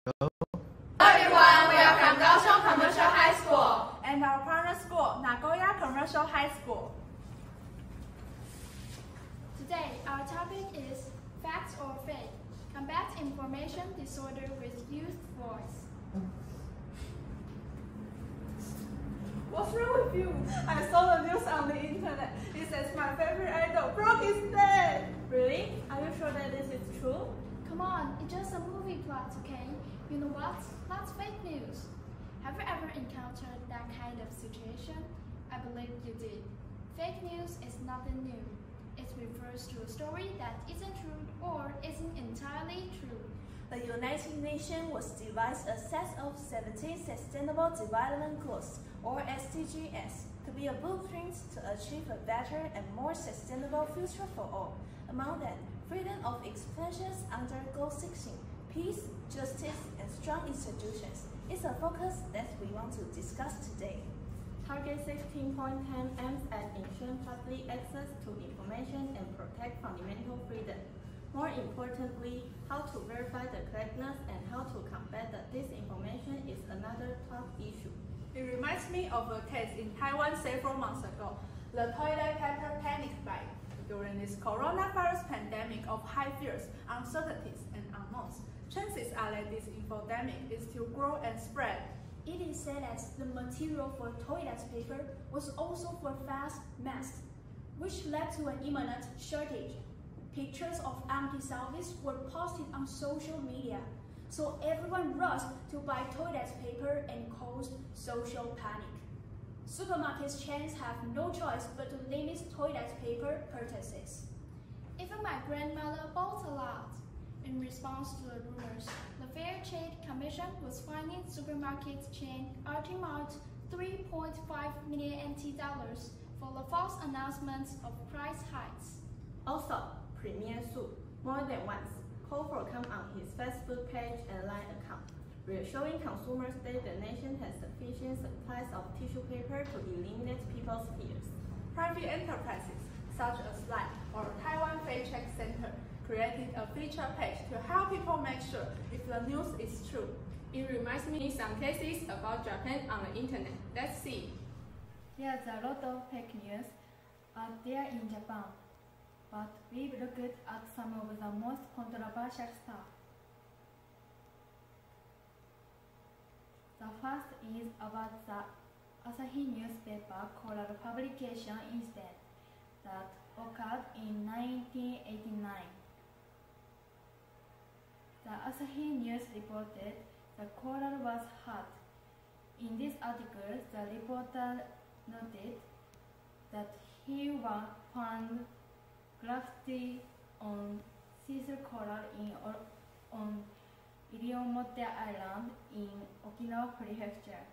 Hello everyone, we are from Kaohsiung Commercial High School and our partner school, Nagoya Commercial High School. Today, our topic is facts or fake. Combat information disorder with youth voice. What's wrong with you? I saw the news on the internet. It says my favorite idol, Brooke, is dead. Really? Are you sure that this is true? Come on, it's just a movie plot, okay? You know what? That's fake news. Have you ever encountered that kind of situation? I believe you did. Fake news is nothing new. It refers to a story that isn't true or isn't entirely true. The United Nations was devised a set of 17 Sustainable Development Goals, or SDGs, to be a blueprint to achieve a better and more sustainable future for all. Among them, freedom of expression under Goal 16, peace, justice, and strong institutions is a focus that we want to discuss today. Target 16.10 aims at ensuring public access to information and protect fundamental freedom. More importantly, how to verify the correctness and how to combat the disinformation is another top issue. It reminds me of a case in Taiwan several months ago, the toilet paper panic buy. During this coronavirus pandemic of high fears, uncertainties, and unknowns, chances are that this infodemic is to grow and spread. It is said that the material for toilet paper was also for fast masks, which led to an imminent shortage. Pictures of empty shelves were posted on social media, so everyone rushed to buy toilet paper and caused social panic. Supermarket chains have no choice but to limit toilet paper purchases. Even my grandmother bought a lot. In response to the rumors, the Fair Trade Commission was fining supermarket chain Ultimate $3.5 million for the false announcements of price hikes. Also, Premier Su, more than once, called for comment on his Facebook page and Line account, reassuring consumers that the nation has sufficient supplies of tissue paper to eliminate people's fears. Private enterprises, such as SLIDO or Taiwan Fact Check Center, created a feature page to help people make sure if the news is true. It reminds me some cases about Japan on the internet. Let's see. There's a lot of fake news out there in Japan, but we've looked at some of the most controversial stuff. The first is about the Asahi newspaper coral publication incident that occurred in 1989. The Asahi News reported the coral was hurt. In this article, the reporter noted that he found graffiti on seashell coral on Iriomote Island in Okinawa Prefecture.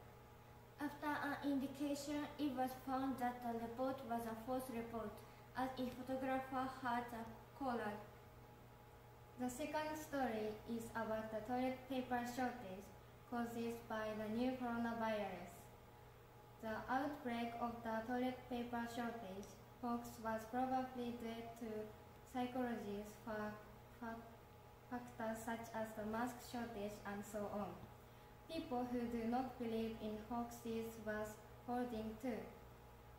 After an indication, it was found that the report was a false report, as a photographer had the coral. The second story is about the toilet paper shortage caused by the new coronavirus. The outbreak of the toilet paper shortage hoax was probably due to psychological factors such as the mask shortage and so on. People who do not believe in hoaxes was hoarding too,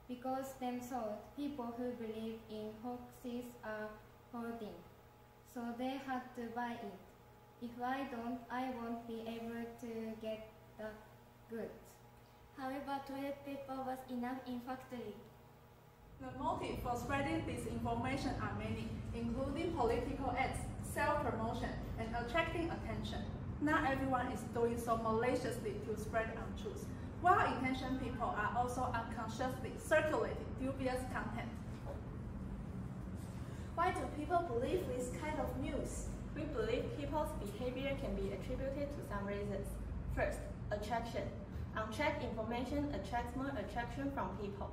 because them thought people who believe in hoaxes are hoarding, so they had to buy it. If I don't, I won't be able to get the goods. However, toilet paper was enough in factory. The motive for spreading disinformation are many, including political ads, self-promotion, and attracting attention. Not everyone is doing so maliciously to spread untruths. Well-intentioned people are also unconsciously circulating dubious content. Why do people believe this kind of news? We believe people's behavior can be attributed to some reasons. First, attraction. Unchecked information attracts more attraction from people.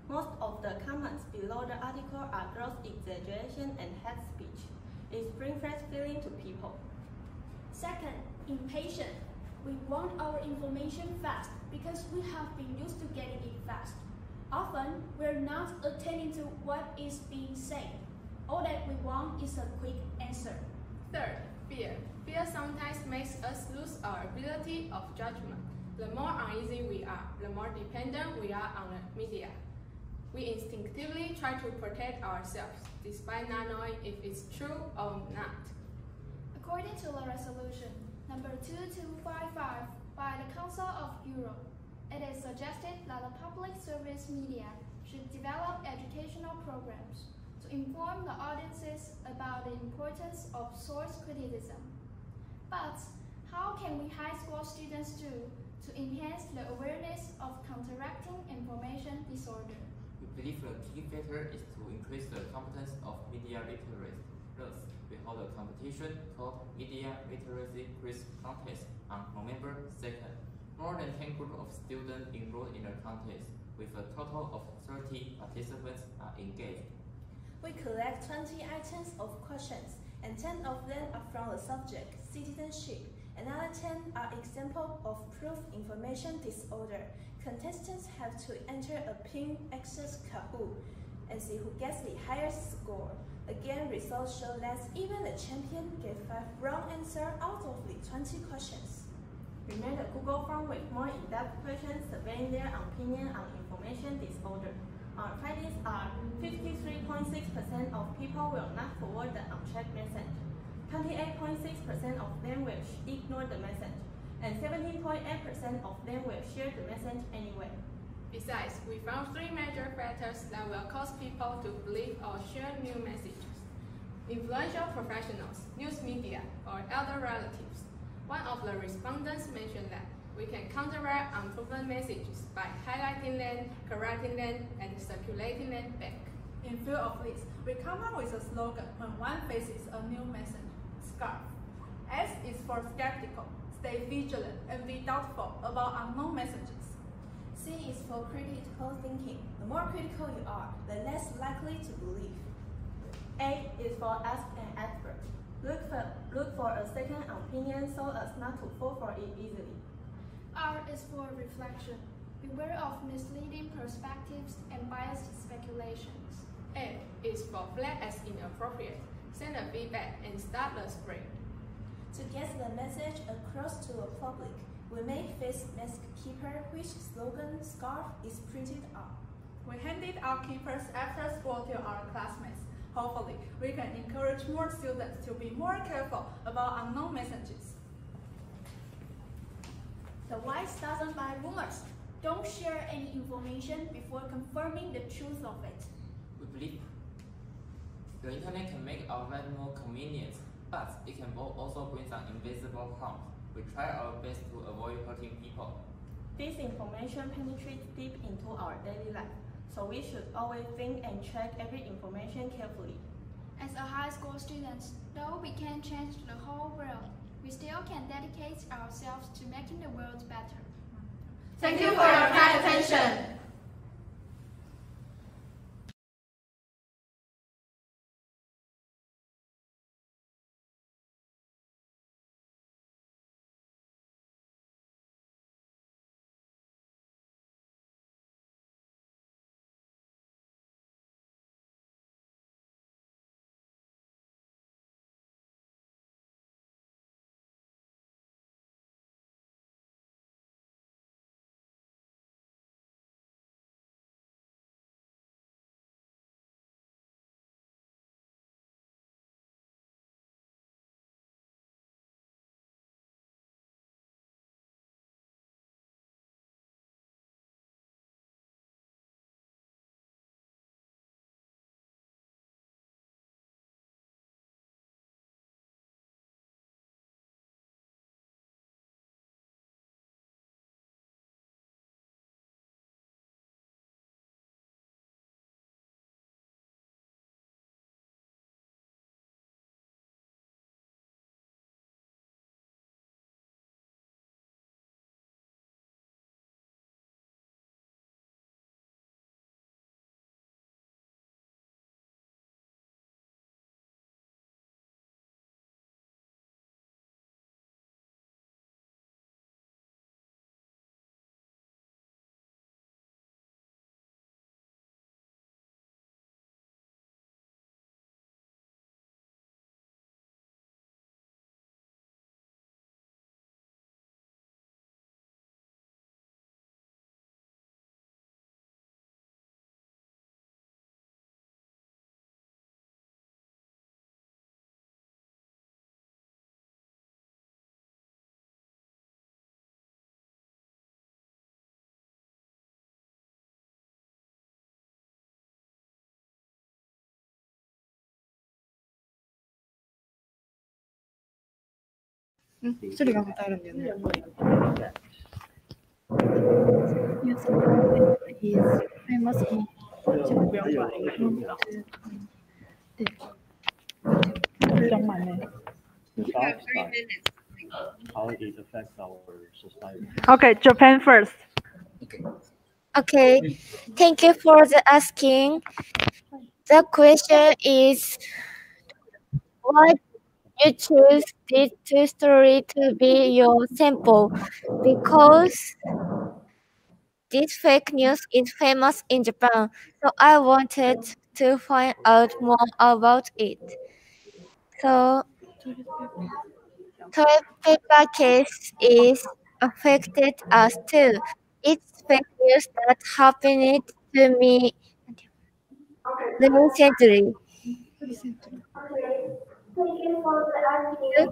Most of the comments below the article are gross exaggeration and hate speech. It brings fresh feeling to people. Second, impatient. We want our information fast because we have been used to getting it fast. Often, we're not attending to what is being said. All that we want is a quick answer. Third, fear. Fear sometimes makes us lose our ability of judgment. The more uneasy we are, the more dependent we are on the media. We instinctively try to protect ourselves, despite not knowing if it's true or not. According to the resolution number 2255 by the Council of Europe, it is suggested that the public service media should develop educational programs to inform the audiences about the importance of source criticism. But how can we high school students do to enhance the awareness of counteracting information disorder? We believe the key factor is to increase the competence of media literacy. Thus, we hold a competition called Media Literacy Quiz Contest on November 2nd. More than 10 groups of students enrolled in the contest, with a total of 30 participants are engaged. We collect 20 items of questions, and 10 of them are from the subject citizenship. Another 10 are examples of proof information disorder. Contestants have to enter a pin access Kahoot and see who gets the highest score. Again, results show that even the champion gave 5 wrong answers out of the 20 questions. We made a Google form with more in-depth questions surveying their opinion on information disorder. Our findings are 53.6% of people will not forward the unchecked message, 28.6% of them will ignore the message, and 17.8% of them will share the message anyway. Besides, we found 3 major factors that will cause people to believe or share new messages: influential professionals, news media, or elder relatives. One of the respondents mentioned that we can counteract unproven messages by highlighting them, correcting them, and circulating them back. In view of this, we come up with a slogan when one faces a new message: SCARF. S is for skeptical, stay vigilant, and be doubtful about unknown messages. C is for critical thinking. The more critical you are, the less likely to believe. A is for ask an expert. Look for a second opinion so as not to fall for it easily. R is for reflection. Beware of misleading perspectives and biased speculations. F is for flag as inappropriate. Send a feedback and start the spread. To get the message across to the public, we make face mask keeper, which slogan SCARF is printed on. We handed out keepers after school to our classmates. Hopefully, we can encourage more students to be more careful about unknown messages. The wise doesn't buy rumors. Don't share any information before confirming the truth of it. We believe the internet can make our life more convenient, but it can also bring some invisible harm. We try our best to avoid hurting people. This information penetrates deep into our daily life, so we should always think and check every information carefully. As a high school student, though we can't change the whole world, we still can dedicate ourselves to making the world better. Thank you for your kind attention. それが答えるんだよね。He's famous in 15秒ぐらい。How it affects our society. Okay, Japan first. Okay, thank you for the asking. The question is, why you choose these two stories to be your sample? Because this fake news is famous in Japan, so I wanted to find out more about it. So, toilet paper case is affected us too. It's fake news that happened to me recently. Thank you for the asking.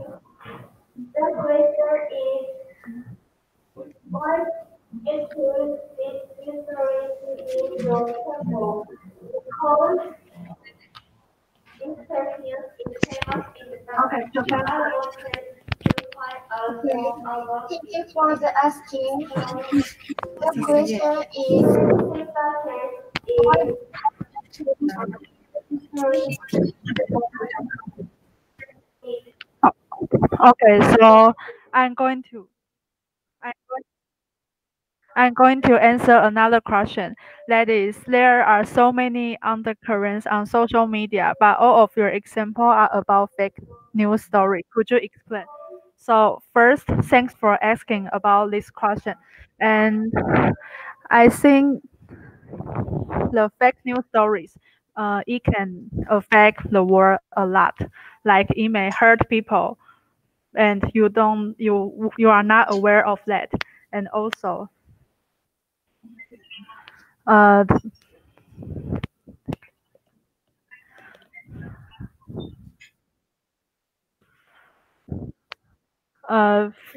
The question is, why is this history to be your temple? Because this fake news is famous in Japan. Okay, Japan I first. wanted to find out more about it. Thank you for the asking. The question is, paper case is history. Okay, so I'm going to I'm going I'm going to answer another question. That is, there are so many undercurrents on social media, but all of your examples are about fake news story. Could you explain? So first, thanks for asking about this question. And I think the fake news stories, it can affect the world a lot. Like it may hurt people, and you are not aware of that. And also, uh,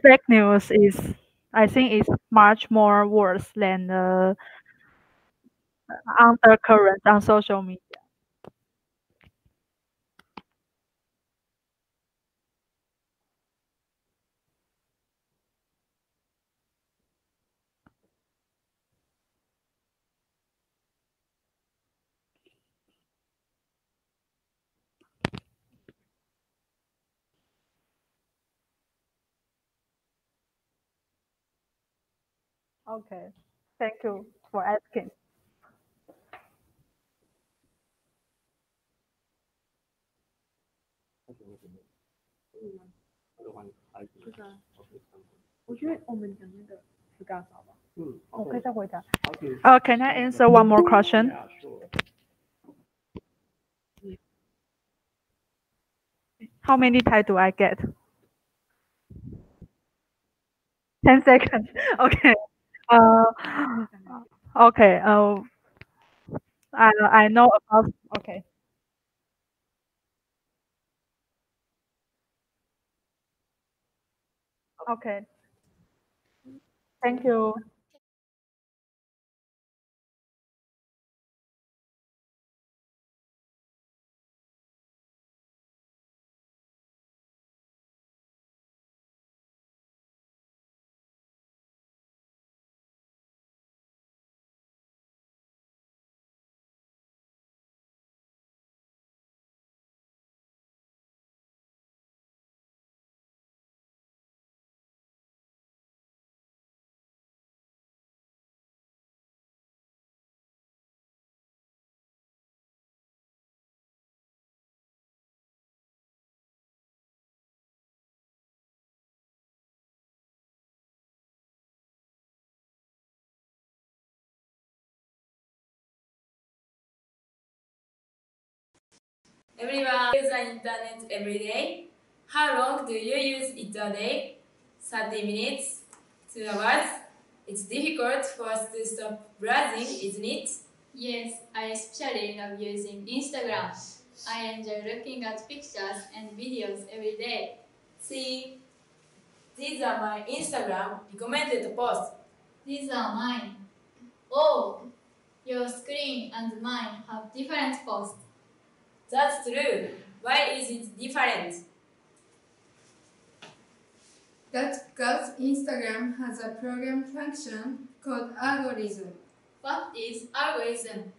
fake news is, I think, is much more worse than the undercurrent on social media. Okay, thank you for asking. Can I answer one more question? Yeah, sure. How many time do I get? 10 seconds. Okay. Uh, okay. I know about. Okay. Okay. Thank you. Everyone uses the internet every day. How long do you use it a day? 30 minutes? 2 hours? It's difficult for us to stop browsing, isn't it? Yes, I especially love using Instagram. I enjoy looking at pictures and videos every day. See, these are my Instagram recommended posts. These are mine. Oh, your screen and mine have different posts. That's true. Why is it different? That's because Instagram has a program function called algorithm. What is algorithm?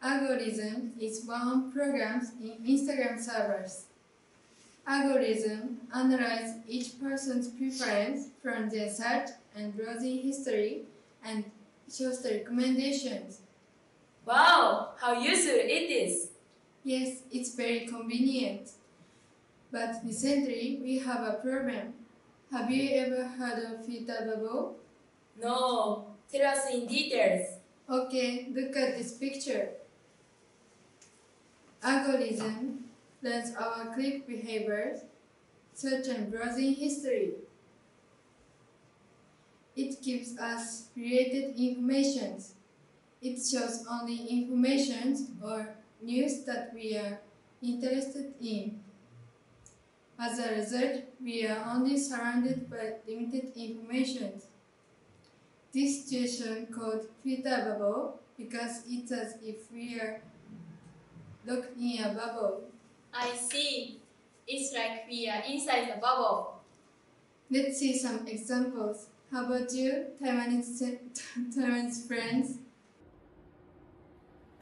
Algorithm is one of programs in Instagram servers. Algorithm analyze each person's preference from their search and browsing history and shows the recommendations. Wow, how useful it is! Yes, it's very convenient. But recently we have a problem. Have you ever heard of filter bubble? No, tell us in details. Okay, look at this picture. Algorithm learns our click behaviors, search and browsing history. It gives us related information. It shows only information or news that we are interested in. As a result, we are only surrounded by limited information. This situation called filter bubble because it's as if we are locked in a bubble. I see. It's like we are inside a bubble. Let's see some examples. How about you, Taiwanese friends?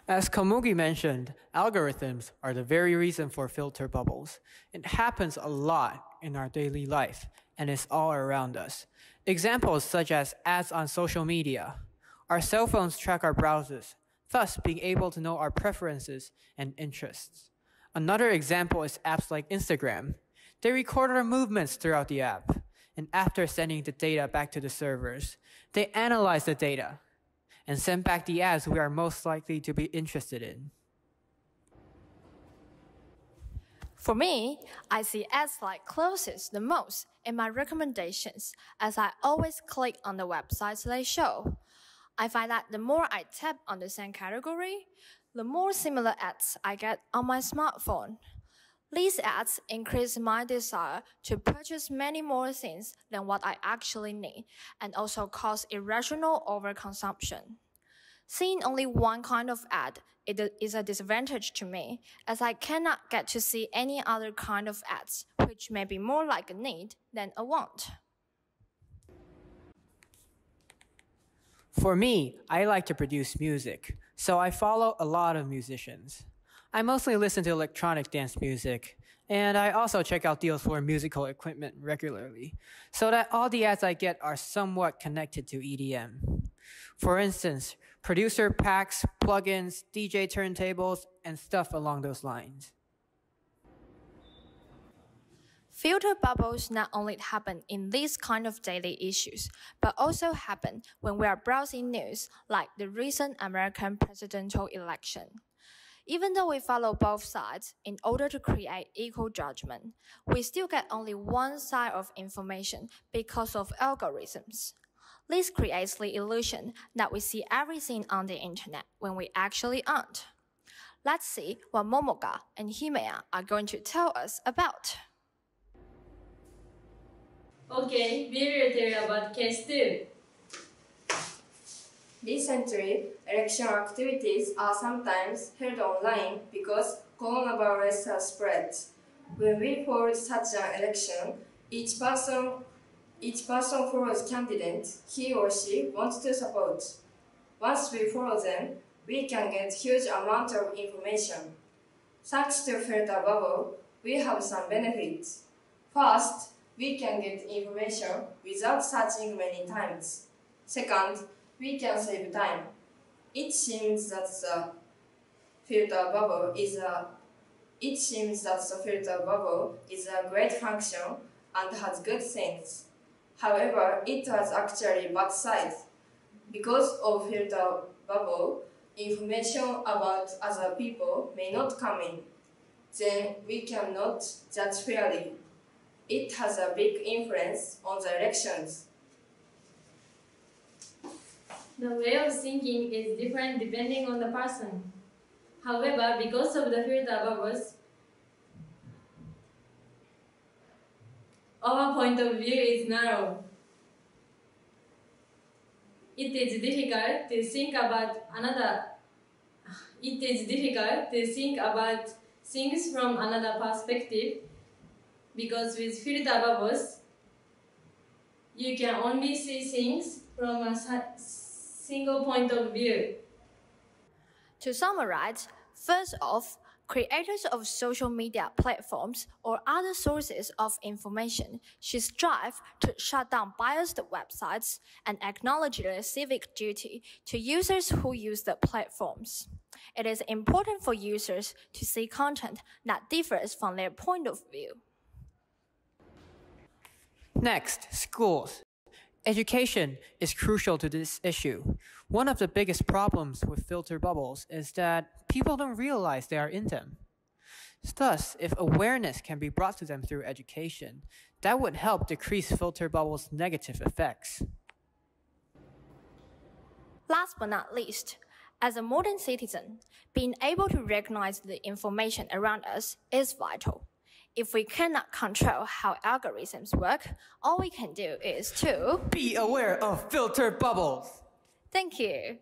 As Komugi mentioned, algorithms are the very reason for filter bubbles. It happens a lot in our daily life, and it's all around us. Examples such as ads on social media. Our cell phones track our browsers, thus being able to know our preferences and interests. Another example is apps like Instagram. They record our movements throughout the app, and after sending the data back to the servers, they analyze the data and send back the ads we are most likely to be interested in. For me, I see ads like closest the most in my recommendations, as I always click on the websites they show. I find that the more I tap on the same category, the more similar ads I get on my smartphone. These ads increase my desire to purchase many more things than what I actually need, and also cause irrational overconsumption. Seeing only one kind of ad is a disadvantage to me, as I cannot get to see any other kind of ads, which may be more like a need than a want. For me, I like to produce music, so I follow a lot of musicians. I mostly listen to electronic dance music, and I also check out deals for musical equipment regularly, so that all the ads I get are somewhat connected to EDM. For instance, producer packs, plugins, DJ turntables, and stuff along those lines. Filter bubbles not only happen in these kind of daily issues, but also happen when we are browsing news like the recent American presidential election. Even though we follow both sides in order to create equal judgment, we still get only one side of information because of algorithms. This creates the illusion that we see everything on the internet when we actually aren't. Let's see what Momoga and Himeya are going to tell us about. Okay, we will tell about case 2. Recently, election activities are sometimes held online because coronavirus has spread. When we hold such an election, each person follows candidate he or she wants to support. Once we follow them, we can get huge amount of information. Thanks to filter bubble, we have some benefits. First, we can get information without searching many times. Second, we can save time. It seems that the filter bubble is a great function and has good things. However, it has actually bad sides. Because of filter bubble, information about other people may not come in. Then we cannot judge fairly. It has a big influence on the elections. The way of thinking is different depending on the person. However, because of the filter bubbles, our point of view is narrow. It is difficult to think about things from another perspective, because with filter bubbles, You can only see things from a single point of view. To summarize, first off, creators of social media platforms or other sources of information should strive to shut down biased websites and acknowledge their civic duty to users who use the platforms. It is important for users to see content that differs from their point of view. Next, schools. Education is crucial to this issue. One of the biggest problems with filter bubbles is that people don't realize they are in them. Thus, if awareness can be brought to them through education, that would help decrease filter bubbles' negative effects. Last but not least, as a modern citizen, being able to recognize the information around us is vital. If we cannot control how algorithms work, all we can do is to be aware of filter bubbles. Thank you.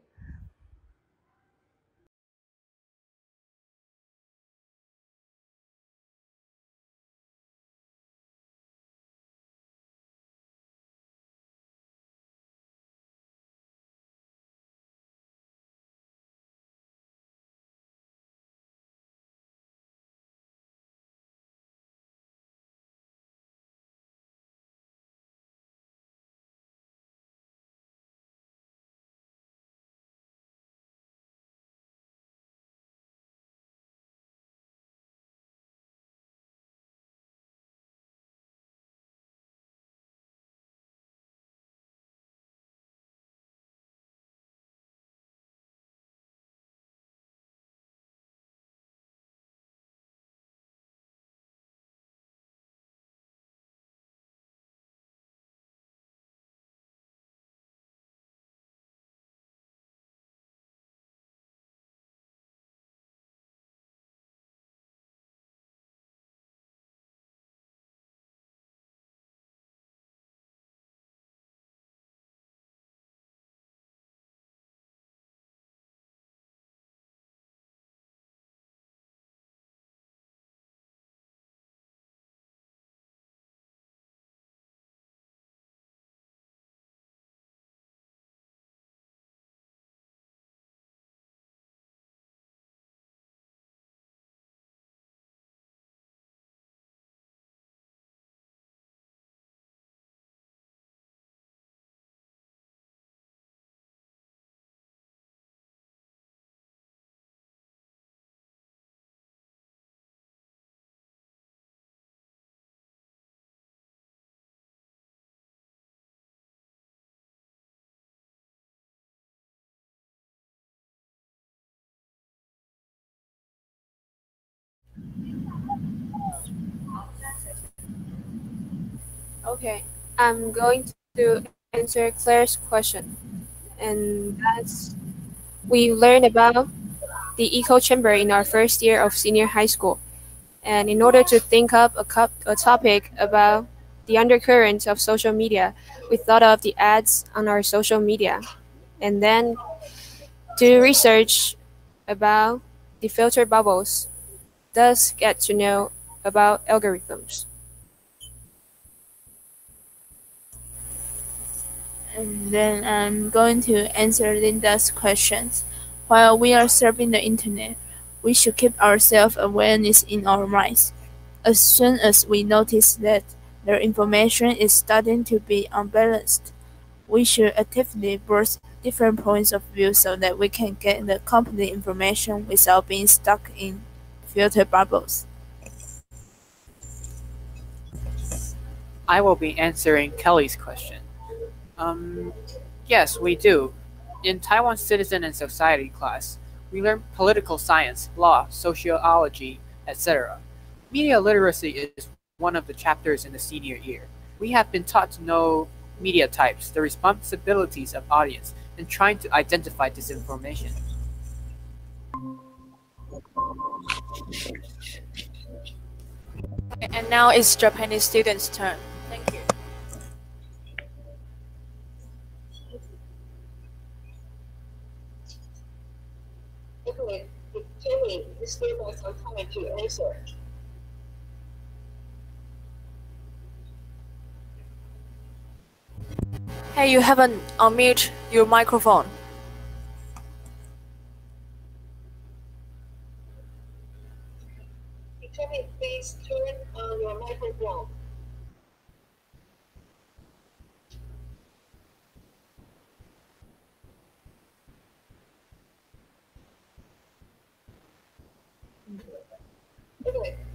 Okay, I'm going to answer Claire's question. And that's we learned about the echo chamber in our first year of senior high school. And in order to think up a topic about the undercurrents of social media, we thought of the ads on our social media and then do research about the filter bubbles, thus get to know about algorithms. And then I'm going to answer Linda's questions. While we are surfing the internet, we should keep our self-awareness in our minds. As soon as we notice that the information is starting to be unbalanced, we should actively browse different points of view so that we can get the complete information without being stuck in filter bubbles. I will be answering Kelly's question. Yes, we do. In Taiwan Citizen and Society class, we learn political science, law, sociology, etc. Media literacy is one of the chapters in the senior year. We have been taught to know media types, the responsibilities of audience, and trying to identify disinformation. And now it's Japanese students' turn. Thank you. Okay, Jamie, this gave us some time to answer. Hey, you haven't unmute your microphone. Tommy, please turn on your microphone.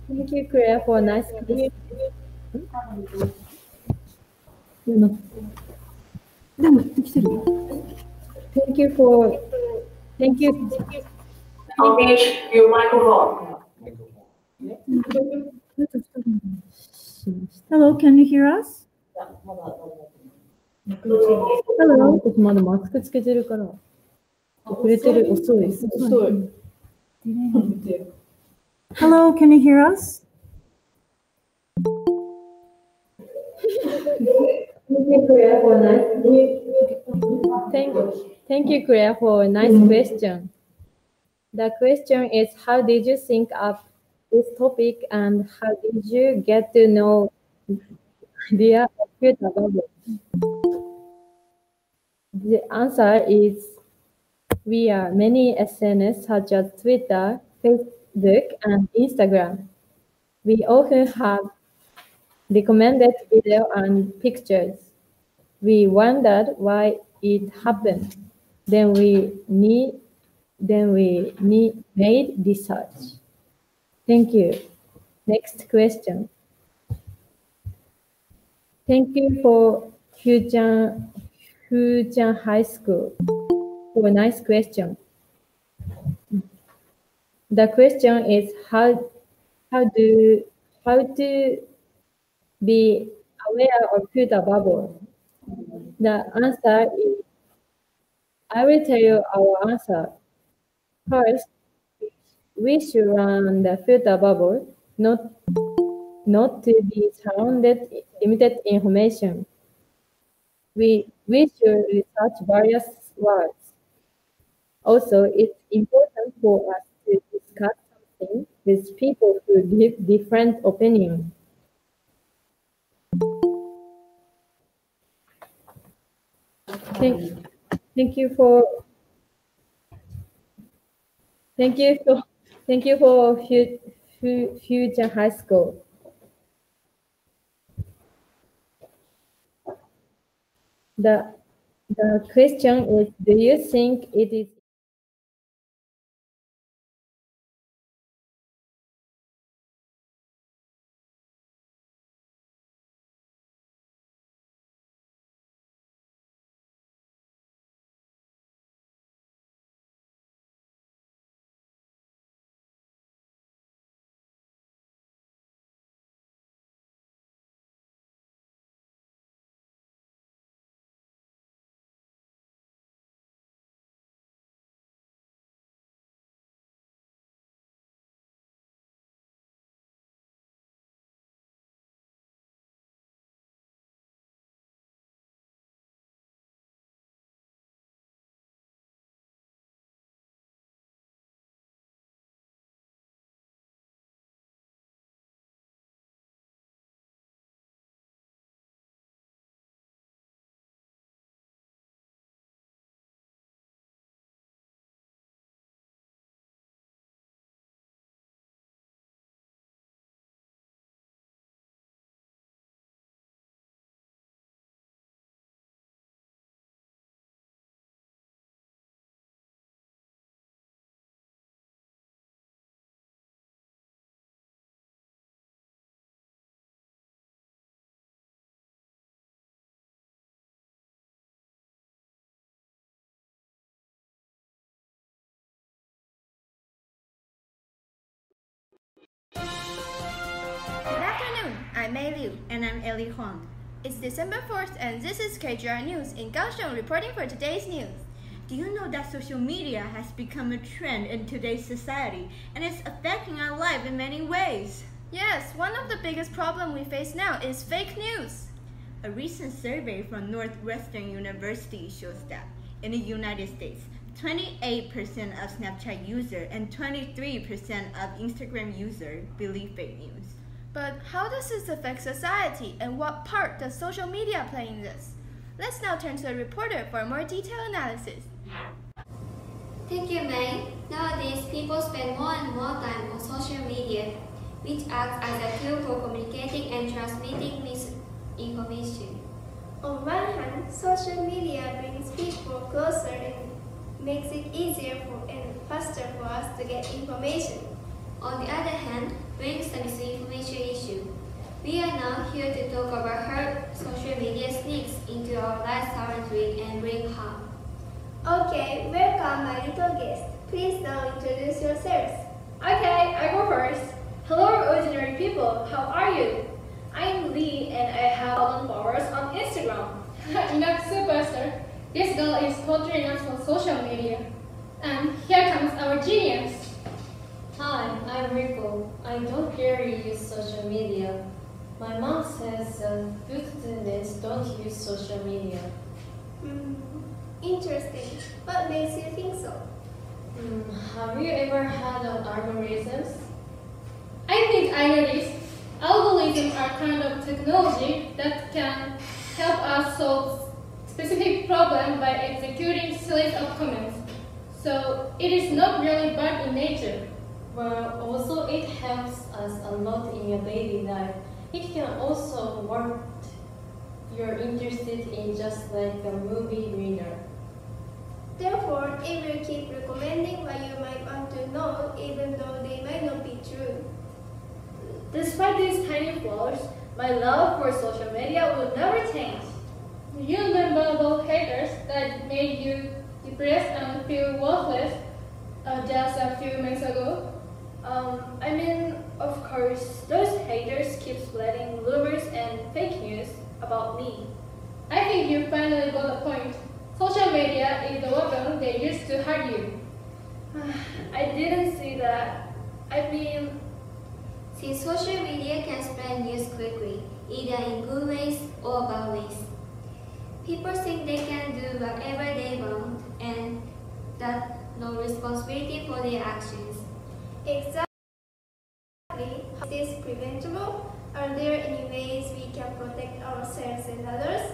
Thank you, Claire, for a nice question. Thank you for Unmute your microphone. Hello, can you hear us? Hello. まだマスクつけてるから遅れてる遅い。Hello, can you hear us? Thank you, Claire, for a nice question. The question is, how did you think up this topic and how did you get to know the computer bubble? The answer is via many SNS such as Twitter, Facebook, and Instagram. We often have recommended video and pictures. We wondered why it happened. Then we made research. Thank you. Next question. Thank you for Fujian High School for a nice question. The question is how to be aware of computer bubble. The answer is, I will tell you our answer. First, we should run the filter bubble, not to be surrounded limited information. We should research various words. Also, it's important for us to discuss something with people who give different opinions. Thank you for Future High School. The question is, do you think it is Good afternoon, I'm Mei Liu and I'm Ellie Huang. It's December 4th and this is KGR News in Kaohsiung reporting for today's news. Do you know that social media has become a trend in today's society and it's affecting our life in many ways? Yes, one of the biggest problems we face now is fake news. A recent survey from Northwestern University shows that in the United States, 28% of Snapchat users and 23% of Instagram users believe fake news. But how does this affect society and what part does social media play in this? Let's now turn to the reporter for a more detailed analysis. Thank you, May. Nowadays, people spend more and more time on social media, which acts as a tool for communicating and transmitting misinformation. On one hand, social media brings people closer and makes it easier and faster for us to get information. On the other hand, brings the misinformation issue. We are now here to talk about how social media sneaks into our lives currently and bring harm. Okay, welcome my little guest. Please now introduce yourselves. Okay, I go first. Hello, ordinary people. How are you? I'm Lee and I have 1,000 followers on Instagram. Enough superstar. This girl is torturing us on social media. And here comes our genius. Hi, I'm Rico. I don't really use social media. My mom says good students don't use social media. Interesting. What makes you think so? Have you ever had algorithms? I think I know this. Algorithms are kind of technology that can help us solve specific problems by executing series of commands. So it is not really bad in nature. Well, also it helps us a lot in your daily life. It can also what you're interested in, just like a movie reader. Therefore, it will keep recommending what you might want to know, even though they might not be true. Despite these tiny flaws, my love for social media will never change. You remember those haters that made you depressed and feel worthless just a few months ago? I mean, of course, those haters keep spreading rumors and fake news about me. I think you finally got the point. Social media is the weapon they use to hurt you. I didn't see that. I mean, since social media can spread news quickly, either in good ways or bad ways, people think they can do whatever they want and that no responsibility for their actions. Exactly. Is this preventable? Are there any ways we can protect ourselves and others?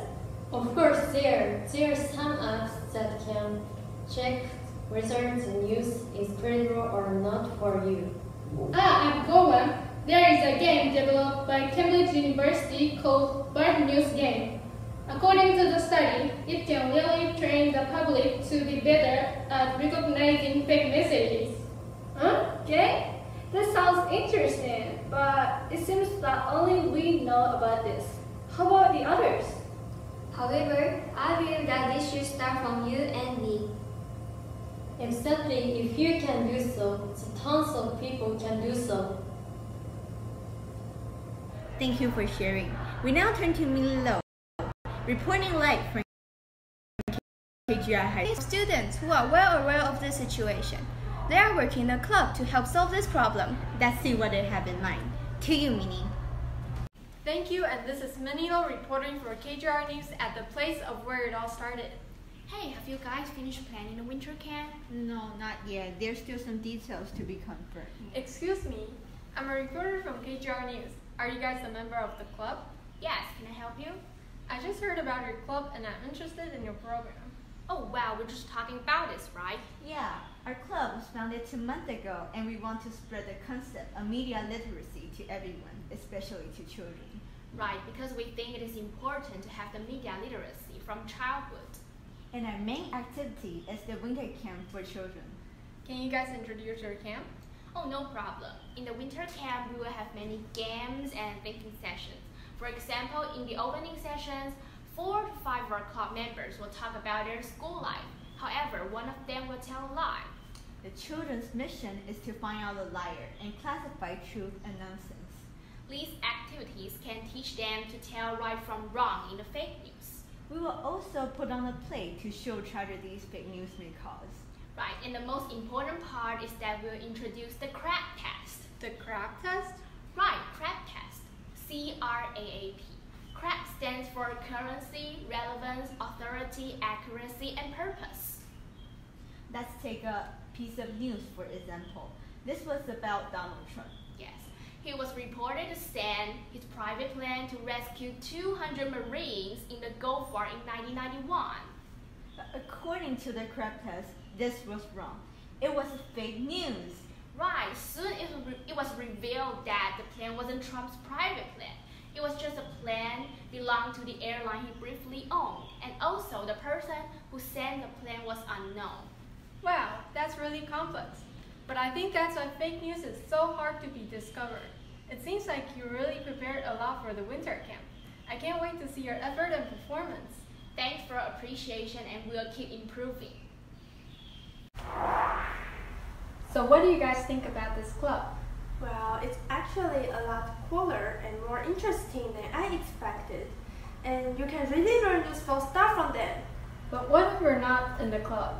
Of course, there are some apps that can check whether the news is credible or not for you. I've got one. There is a game developed by Cambridge University called Bad News Game. According to the study, it can really train the public to be better at recognizing fake messages. Okay? That sounds interesting, but it seems that only we know about this. How about the others? However, I believe that this should start from you and me. Exactly, if you can do so, tons of people can do so. Thank you for sharing. We now turn to Millie Lowe, reporting live from KGI High School. Students who are well aware of the situation. They are working in a club to help solve this problem. Let's see what they have in mind. To you, Minnie. Thank you, and this is Manilo reporting for KGR News at the place of where it all started. Hey, have you guys finished planning the winter camp? No, not yet. There's still some details to be confirmed. Excuse me, I'm a reporter from KGR News. Are you guys a member of the club? Yes, can I help you? I just heard about your club and I'm interested in your program. Oh wow, we're just talking about this, right? Yeah, our club was founded 2 months ago and we want to spread the concept of media literacy to everyone, especially to children. Right, because we think it is important to have the media literacy from childhood. And our main activity is the winter camp for children. Can you guys introduce your camp? Oh, no problem. In the winter camp, we will have many games and thinking sessions. For example, in the opening sessions, 4 to 5 of our club members will talk about their school life. However, one of them will tell a lie. The children's mission is to find out the liar and classify truth and nonsense. These activities can teach them to tell right from wrong in the fake news. We will also put on a play to show tragedies fake news may cause. Right, and the most important part is that we'll introduce the CRAP test. The CRAP test? Right, CRAP test. C-R-A-A-P. CRAP stands for Currency, Relevance, Authority, Accuracy, and Purpose. Let's take a piece of news for example. This was about Donald Trump. Yes. He was reported to send his private plane to rescue 200 Marines in the Gulf War in 1991. According to the crab test, this was wrong. It was fake news. Right, soon it was revealed that the plane wasn't Trump's private plane. It was just a plane belonged to the airline he briefly owned, and also the person who sent the plane was unknown. Wow, that's really complex. But I think that's why fake news is so hard to be discovered. It seems like you really prepared a lot for the winter camp. I can't wait to see your effort and performance. Thanks for appreciation, and we'll keep improving. So what do you guys think about this club? Well, it's actually a lot cooler and more interesting than I expected. And you can really learn useful stuff from them. But what if we're not in the club?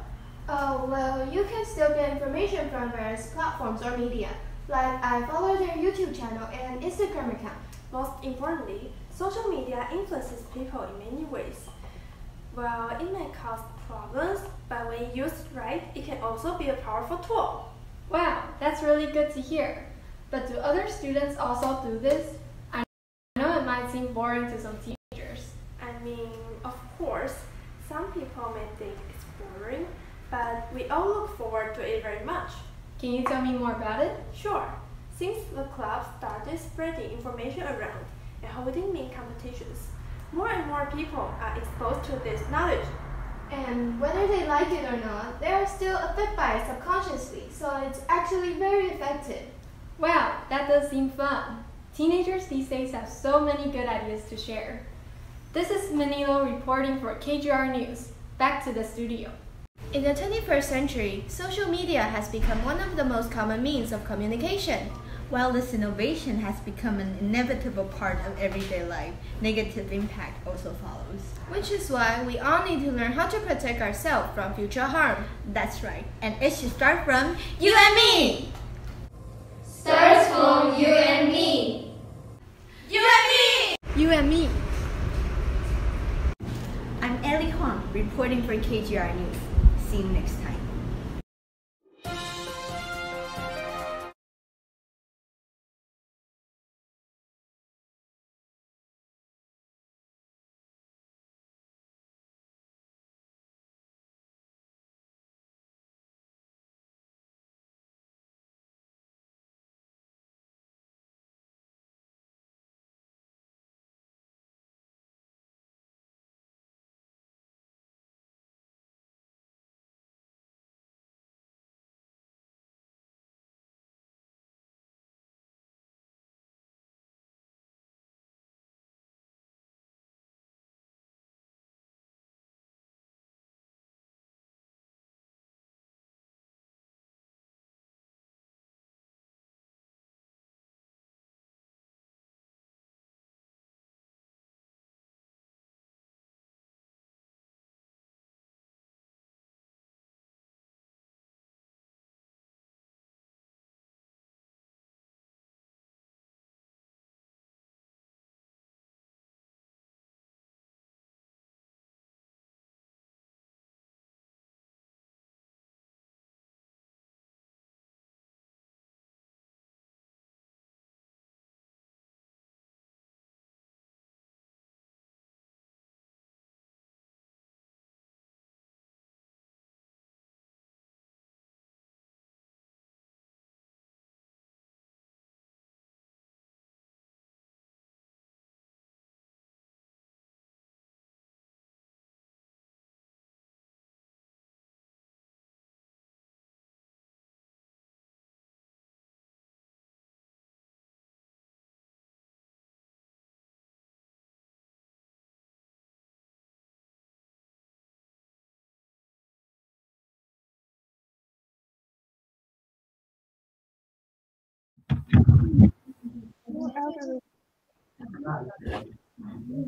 Oh, well, you can still get information from various platforms or media. Like, I follow their YouTube channel and Instagram account. Most importantly, social media influences people in many ways. Well, it may cause problems, but when used right, it can also be a powerful tool. Wow, that's really good to hear. But do other students also do this? I know it might seem boring to some teachers. I mean, of course, some people may think it's boring, but we all look forward to it very much. Can you tell me more about it? Sure. Since the club started spreading information around and holding meme competitions, more and more people are exposed to this knowledge. And whether they like it or not, they are still affected by it subconsciously, so it's actually very effective. Wow, that does seem fun. Teenagers these days have so many good ideas to share. This is Manilo reporting for KGR News. Back to the studio. In the 21st century, social media has become one of the most common means of communication. While this innovation has become an inevitable part of everyday life, negative impact also follows. Which is why we all need to learn how to protect ourselves from future harm. That's right, and it should start from you and me! Starts from you and me! You and me! You and me! I'm Ellie Huang, reporting for KGR News. See you next time.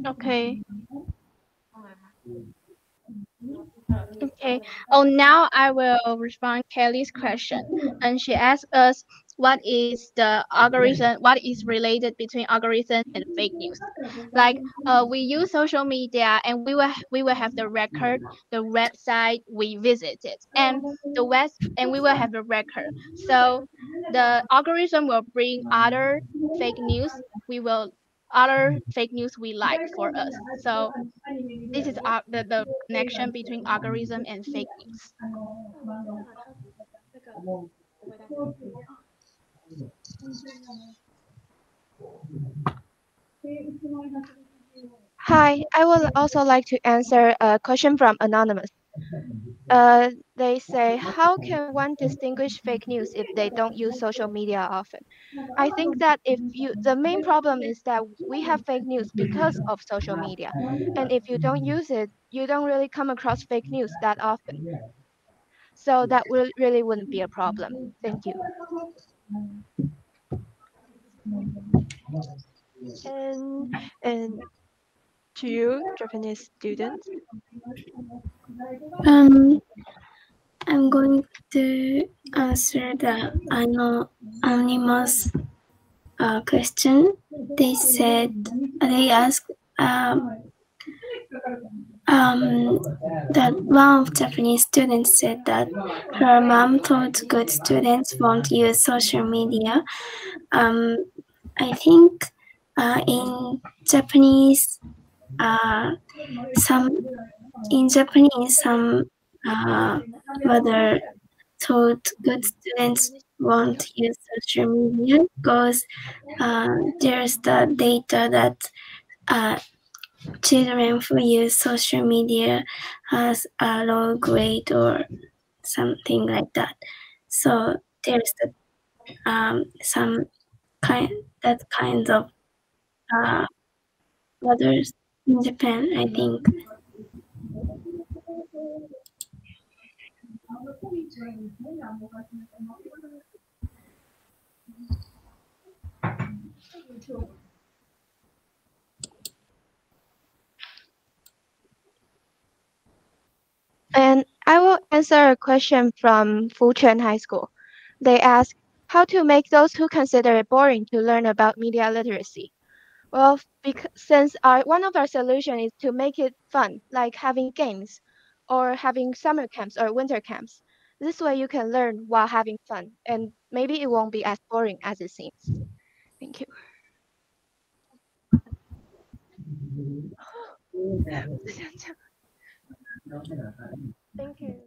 Okay. Okay. Oh, now I will respond Kelly's question. And she asked us, what is the algorithm, what is related between algorithm and fake news. Like we use social media and we will have the record, the website we visited, and we will have the record. So the algorithm will bring other fake news we like for us. So this is the connection between algorithm and fake news. Hi, I would also like to answer a question from Anonymous. They say, how can one distinguish fake news if they don't use social media often? I think that the main problem is that we have fake news because of social media. And if you don't use it, you don't really come across fake news that often. So that really wouldn't be a problem. Thank you. And to you, Japanese students? I'm going to answer the anonymous question. They asked that one of Japanese students said that her mom told good students won't use social media. I think in Japanese, some mother told good students won't use social media because there's the data that children who use social media has a low grade or something like that. So there's some kind of mothers in Japan, I think. And I will answer a question from Fuquan High School. They ask how to make those who consider it boring to learn about media literacy. Well, since one of our solutions is to make it fun, like having games or having summer camps or winter camps. This way you can learn while having fun, and maybe it won't be as boring as it seems. Thank you. Thank you.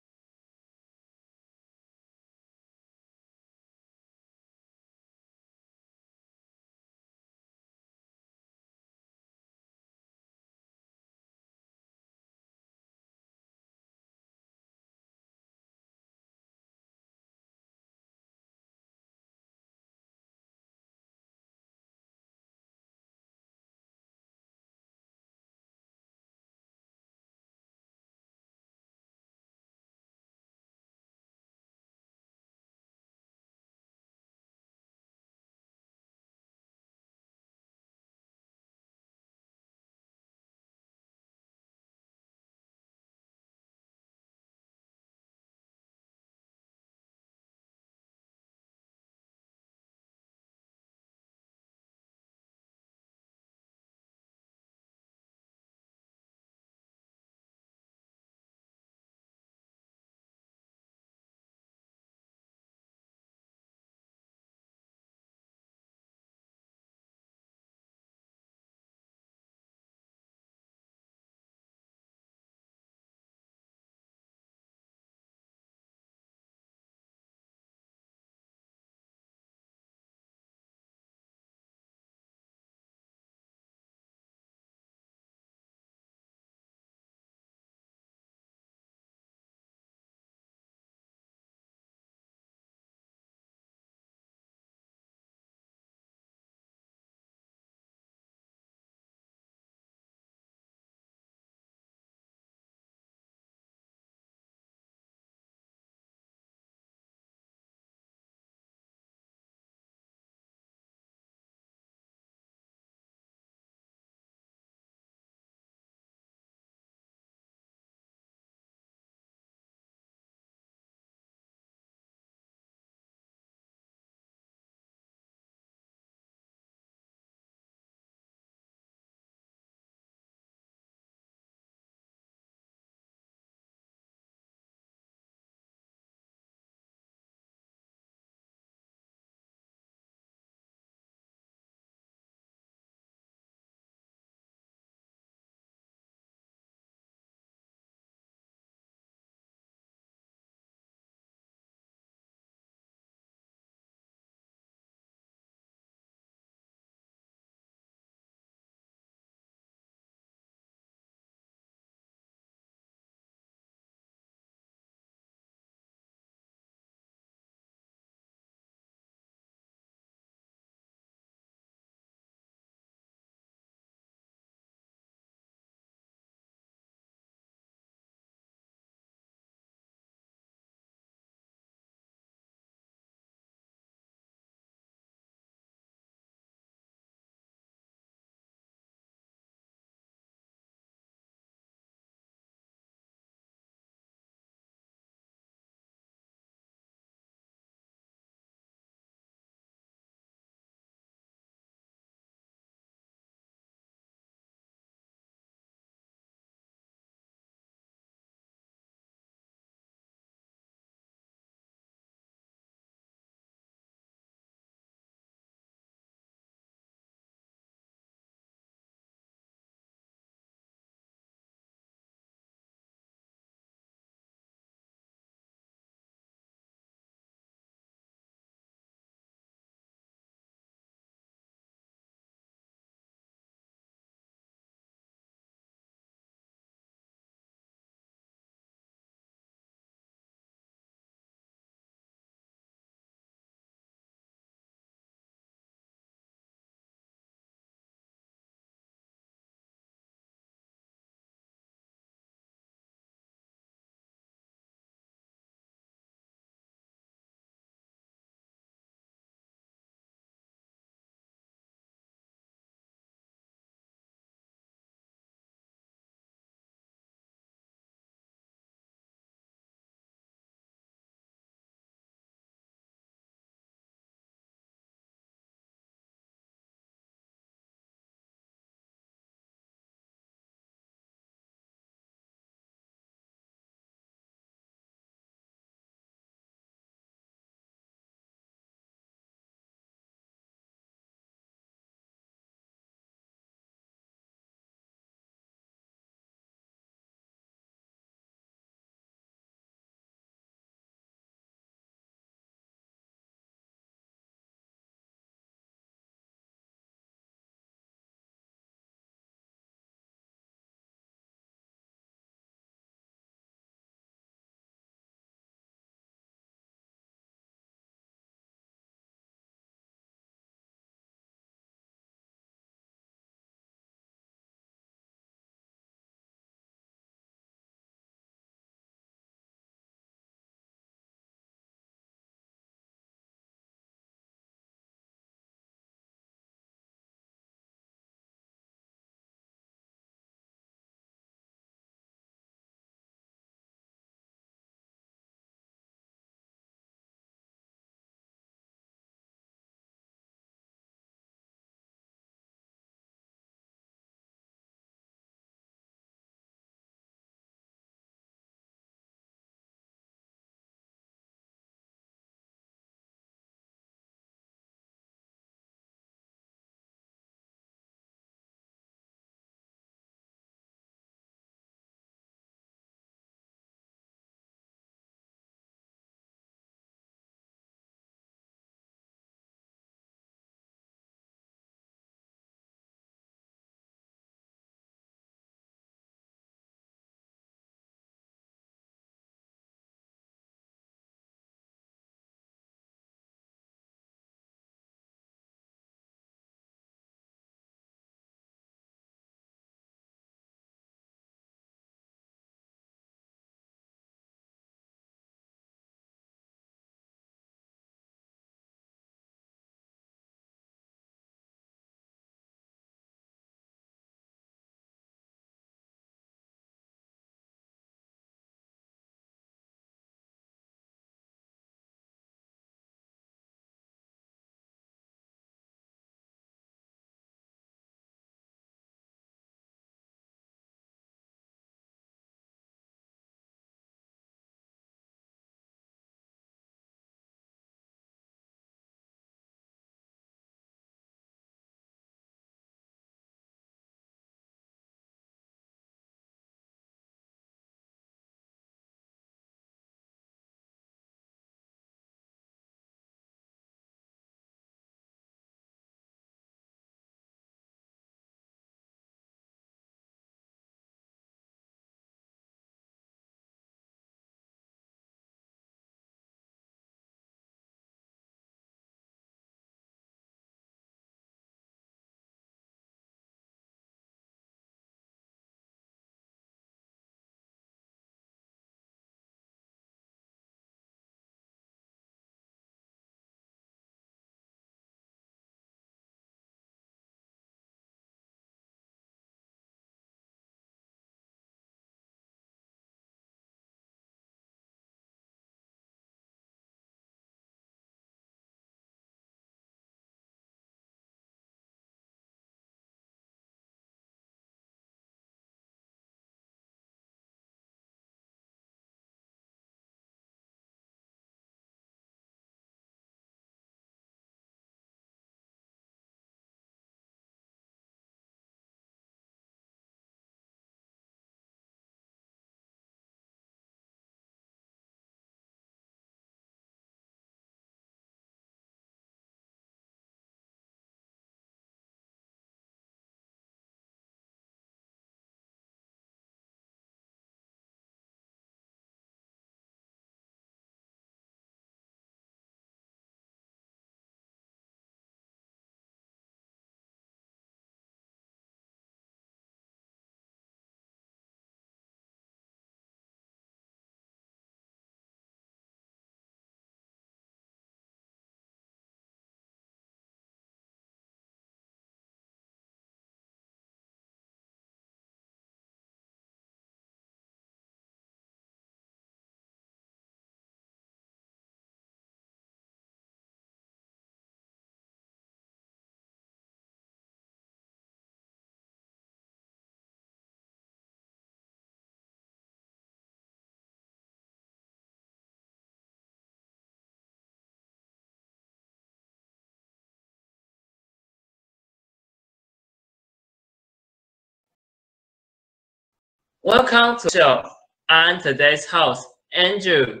Welcome to the show. I'm today's host, Andrew.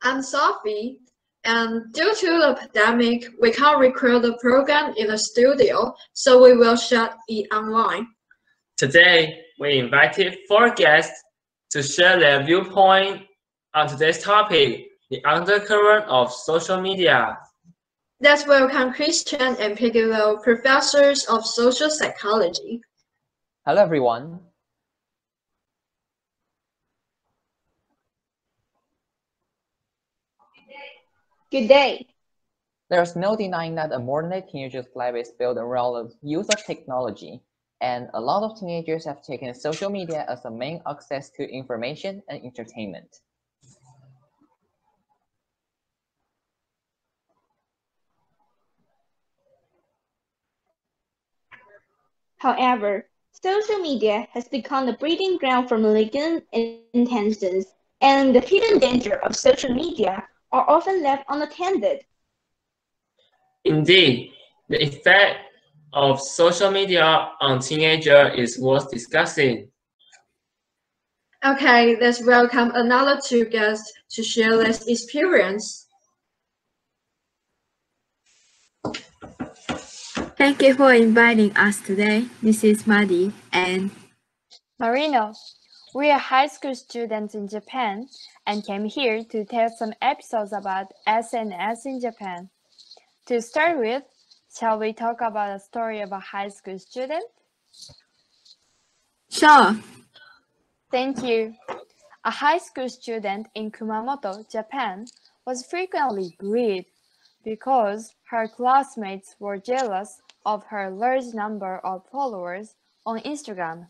I'm Sophie, and due to the pandemic, we can't record the program in the studio, so we will share it online. Today, we invited 4 guests to share their viewpoint on today's topic, the undercurrent of social media. Let's welcome Christian and Peggy, professors of social psychology. Hello, everyone. Good day. There's no denying that a modern-day teenager's life is built around the use of technology, and a lot of teenagers have taken social media as the main access to information and entertainment. However, social media has become the breeding ground for malignant intentions, and the hidden danger of social media are often left unattended. Indeed, the effect of social media on teenagers is worth discussing. Okay, let's welcome another 2 guests to share their experience. Thank you for inviting us today. This is Madi and Marino. We are high school students in Japan and came here to tell some episodes about SNS in Japan. To start with, shall we talk about a story of a high school student? Sure. Thank you. A high school student in Kumamoto, Japan, was frequently bullied because her classmates were jealous of her large number of followers on Instagram.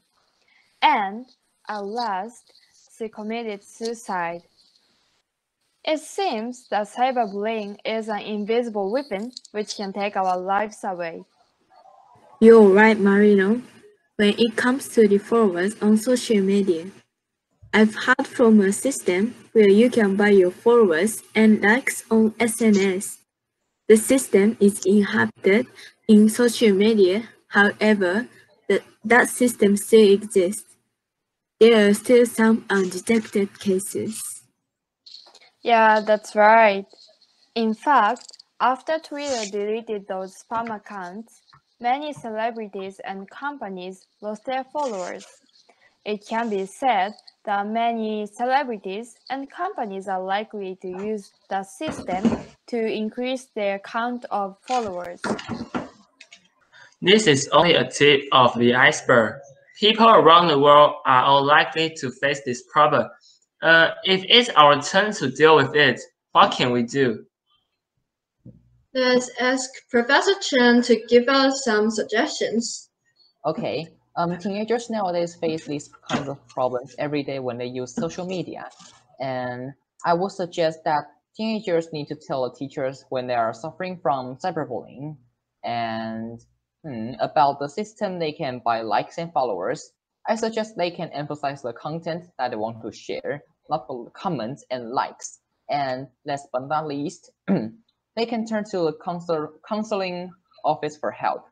And at last, she committed suicide. It seems that cyberbullying is an invisible weapon which can take our lives away. You're right, Marino. When it comes to the followers on social media, I've heard from a system where you can buy your followers and likes on SNS. The system is inhabited in social media. However, that system still exists. There are still some undetected cases. Yeah, that's right. In fact, after Twitter deleted those spam accounts, many celebrities and companies lost their followers. It can be said that many celebrities and companies are likely to use the system to increase their count of followers. This is only a tip of the iceberg. People around the world are all likely to face this problem. If it's our turn to deal with it, what can we do? Let's ask Professor Chen to give us some suggestions. Okay, teenagers nowadays face these kinds of problems every day when they use social media. And I would suggest that teenagers need to tell the teachers when they are suffering from cyberbullying and about the system they can buy likes and followers. I suggest they can emphasize the content that they want to share, not the comments and likes. And last but not least, they can turn to the counseling office for help.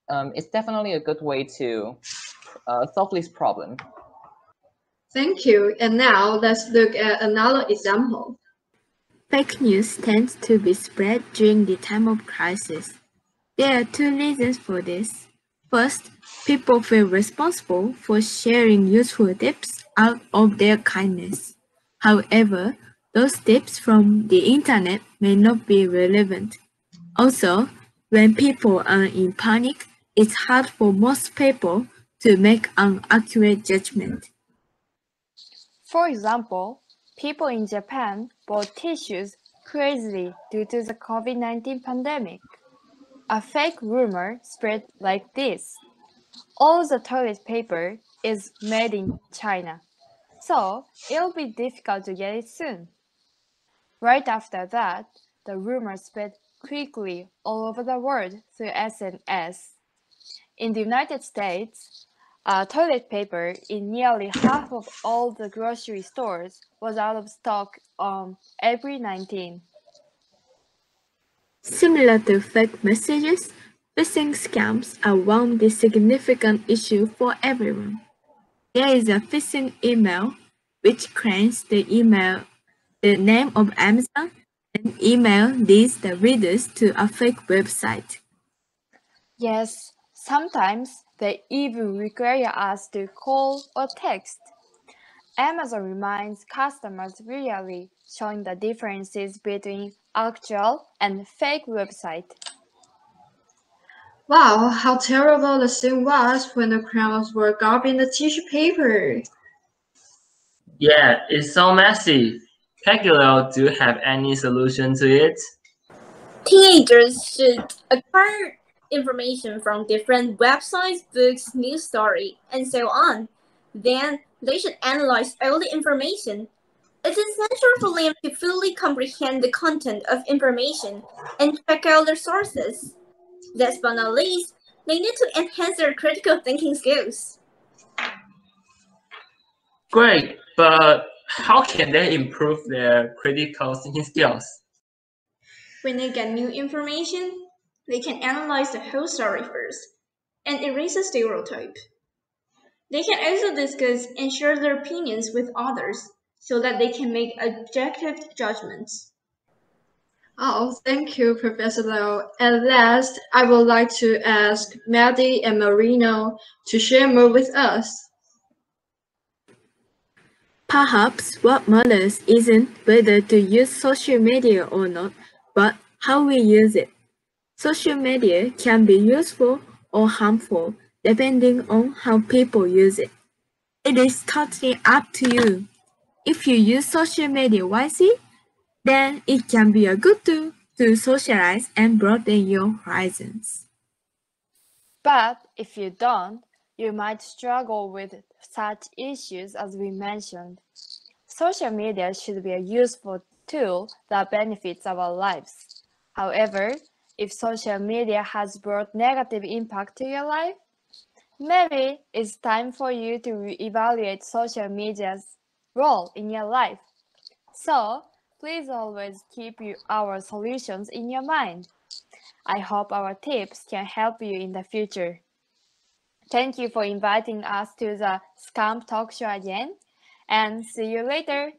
It's definitely a good way to solve this problem. Thank you. And now let's look at another example. Fake news tends to be spread during the time of crisis. There are 2 reasons for this. First, people feel responsible for sharing useful tips out of their kindness. However, those tips from the internet may not be relevant. Also, when people are in panic, it's hard for most people to make an accurate judgment. For example, people in Japan bought tissues crazily due to the COVID-19 pandemic. A fake rumor spread like this: all the toilet paper is made in China, so it'll be difficult to get it soon. Right after that, the rumor spread quickly all over the world through SNS. In the United States, toilet paper in nearly half of all the grocery stores was out of stock on April 19. Similar to fake messages, phishing scams are one significant issue for everyone. there is a phishing email which claims the name of Amazon and email leads the readers to a fake website. Yes, sometimes they even require us to call or text. Amazon reminds customers regularly, showing the differences between actual and fake website. Wow, how terrible the scene was when the crowds were garbing the tissue paper. Yeah, it's so messy. Peggy, do you have any solution to it? Teenagers should acquire information from different websites, books, news story, and so on. Then they should analyze all the information. It's essential for them to fully comprehend the content of information and check out their sources. Last but not least, they need to enhance their critical thinking skills. Great, but how can they improve their critical thinking skills? When they get new information, they can analyze the whole story first and erase a stereotype. They can also discuss and share their opinions with others so that they can make objective judgments. Oh, thank you, Professor Liu. At last, I would like to ask Maddie and Marino to share more with us. Perhaps what matters isn't whether to use social media or not, but how we use it. Social media can be useful or harmful depending on how people use it. It is totally up to you. If you use social media wisely, then it can be a good tool to socialize and broaden your horizons. But if you don't, you might struggle with such issues as we mentioned. Social media should be a useful tool that benefits our lives. However, if social media has brought negative impact to your life, maybe it's time for you to reevaluate social media's role in your life. So, please always keep our solutions in your mind. I hope our tips can help you in the future. Thank you for inviting us to the Scam Talk Show again, and see you later.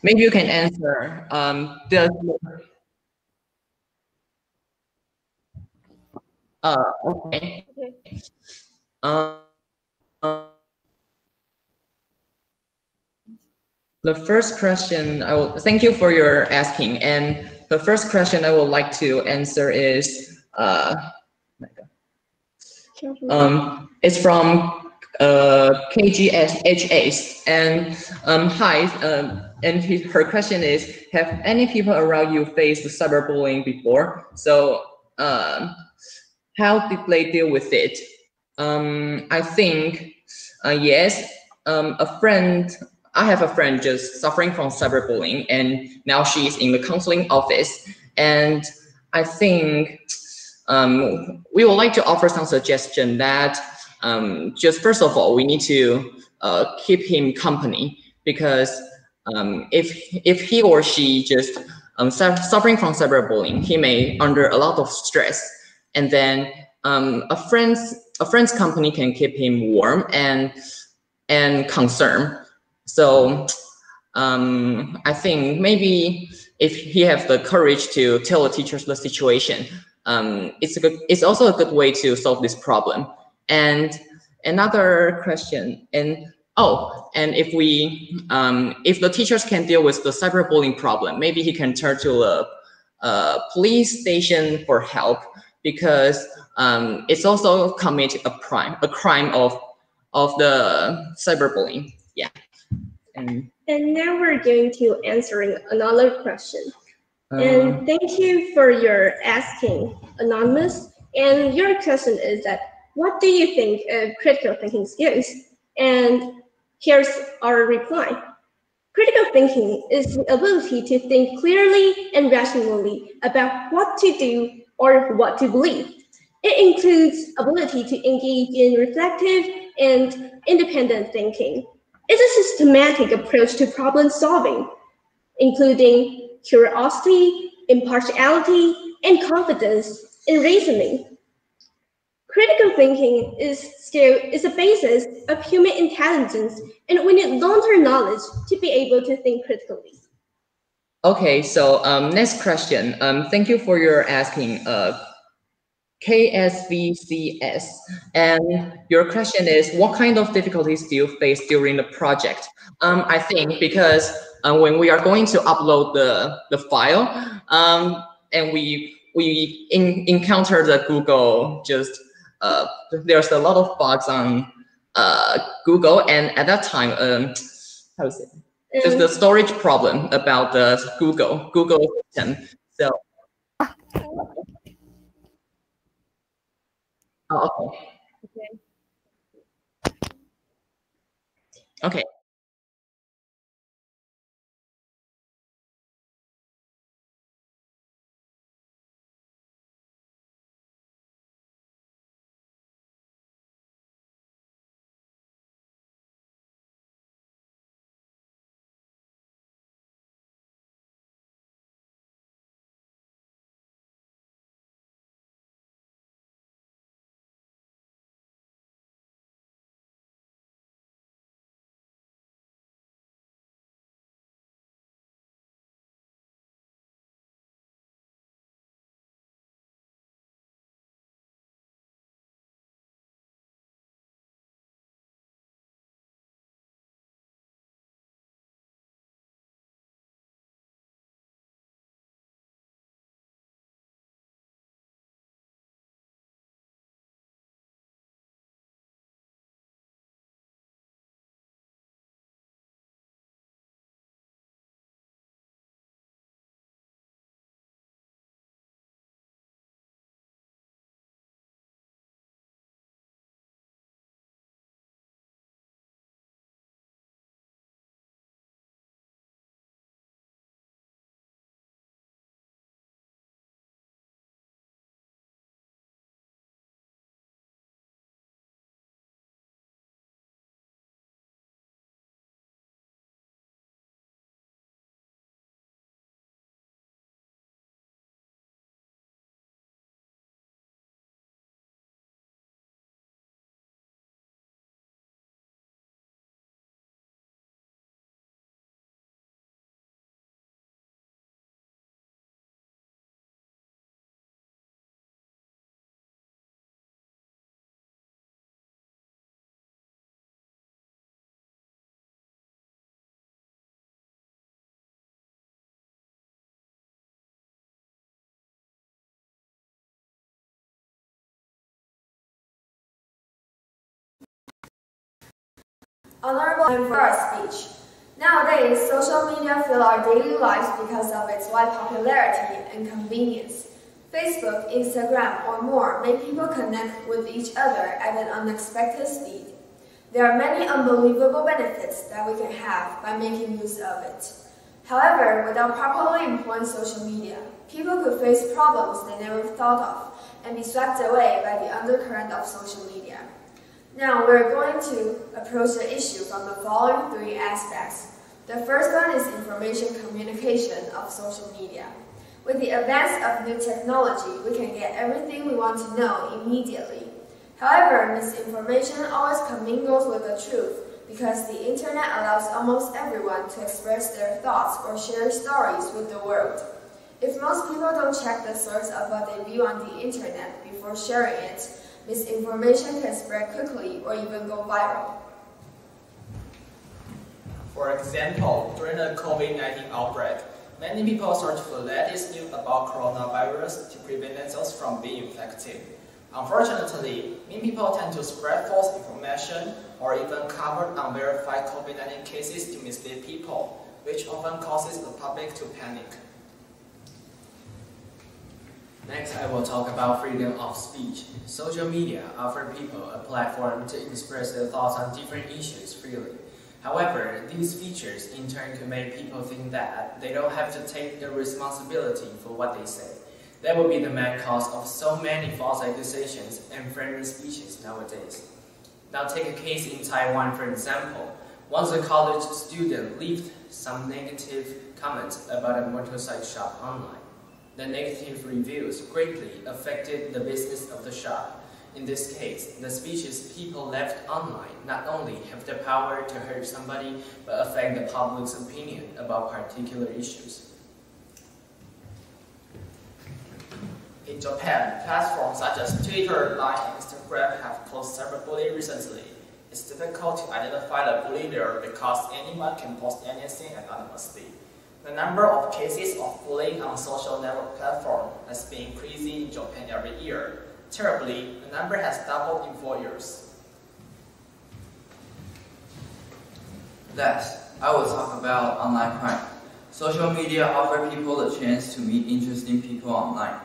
Maybe you can answer. Okay. The first question thank you for your asking. And the first question I would like to answer is It's from KGSHAs, and hi, and her question is: have any people around you faced cyberbullying before? So, how did they deal with it? I think yes. A friend. I have a friend just suffering from cyberbullying, and now she's in the counseling office. And I think we would like to offer some suggestion that just first of all, we need to keep him company, because if he or she just suffering from cyberbullying, he may under a lot of stress, and then a friend's company can keep him warm and concerned. So I think maybe if he has the courage to tell the teachers the situation, it's also a good way to solve this problem. And another question, and if the teachers can deal with the cyberbullying problem, maybe he can turn to a police station for help, because it's also commit a crime of the cyberbullying. Yeah. And now we're going to answering another question. And thank you for your asking, Anonymous. And your question is that, what do you think of critical thinking skills? And here's our reply. Critical thinking is the ability to think clearly and rationally about what to do or what to believe. It includes ability to engage in reflective and independent thinking. It's a systematic approach to problem solving, including curiosity, impartiality, and confidence in reasoning. Critical thinking is a basis of human intelligence, and we need long-term knowledge to be able to think critically. Okay, so next question. Thank you for your asking, KSVCS. And your question is, what kind of difficulties do you face during the project? I think because when we are going to upload the file, and we encounter the Google, just there's a lot of bugs on Google, and at that time, how is it? Just the storage problem about the Google system. So. Oh, okay. Okay. Honorable for speech. Nowadays, social media fill our daily lives because of its wide popularity and convenience. Facebook, Instagram, or more make people connect with each other at an unexpected speed. There are many unbelievable benefits that we can have by making use of it. However, without properly employing social media, people could face problems they never thought of and be swept away by the undercurrent of social media. Now, we're going to approach the issue from the following three aspects. The first one is information communication of social media. With the advance of new technology, we can get everything we want to know immediately. However, misinformation always commingles with the truth because the internet allows almost everyone to express their thoughts or share stories with the world. If most people don't check the source of what they view on the internet before sharing it, misinformation can spread quickly or even go viral. For example, during the COVID-19 outbreak, many people search for the latest news about coronavirus to prevent themselves from being infected. Unfortunately, many people tend to spread false information or even cover unverified COVID-19 cases to mislead people, which often causes the public to panic. Next, I will talk about freedom of speech. Social media offer people a platform to express their thoughts on different issues freely. However, these features in turn can make people think that they don't have to take the responsibility for what they say. That would be the main cause of so many false accusations and friendly speeches nowadays. Now take a case in Taiwan for example. Once a college student left some negative comments about a motorcycle shop online. The negative reviews greatly affected the business of the shop. In this case, the speeches people left online not only have the power to hurt somebody, but affect the public's opinion about particular issues. In Japan, platforms such as Twitter, Line, and Instagram have posed cyberbullying recently. It's difficult to identify the bully there because anyone can post anything anonymously. The number of cases of bullying on social network platforms has been increasing in Japan every year. Terribly, the number has doubled in 4 years. Last, I will talk about online crime. Social media offer people a chance to meet interesting people online.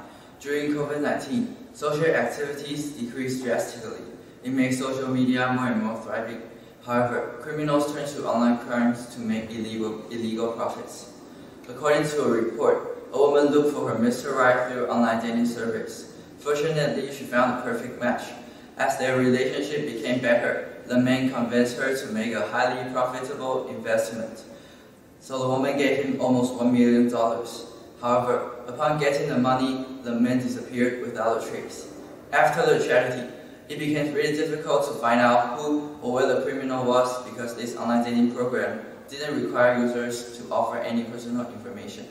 During COVID-19, social activities decreased drastically. It makes social media more and more thriving. However, criminals turn to online crimes to make illegal profits. According to a report, a woman looked for her Mr. Right through online dating service. Fortunately, she found a perfect match. As their relationship became better, the man convinced her to make a highly profitable investment. So the woman gave him almost $1 million. However, upon getting the money, the man disappeared without a trace. After the tragedy, it became really difficult to find out who or where the criminal was because this online dating program didn't require users to offer any personal information.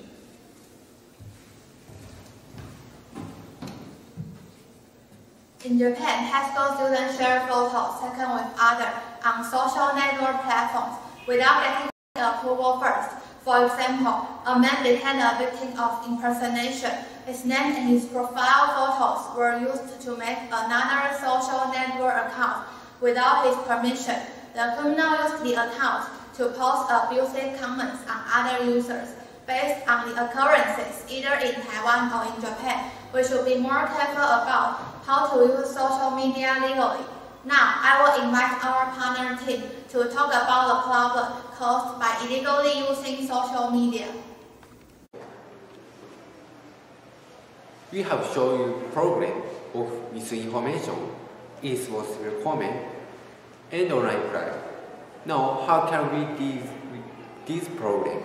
In Japan, high school students share photos taken with others on social network platforms without getting approval first. For example, a man became a victim of impersonation. His name and his profile photos were used to make another social network account without his permission. The criminal used the account to post abusive comments on other users. Based on the occurrences either in Taiwan or in Japan, we should be more careful about how to use social media legally. Now, I will invite our partner team to talk about the problem caused by illegally using social media. We have shown you problem of misinformation, false comment, and online crime. Now, how can we deal with this problem?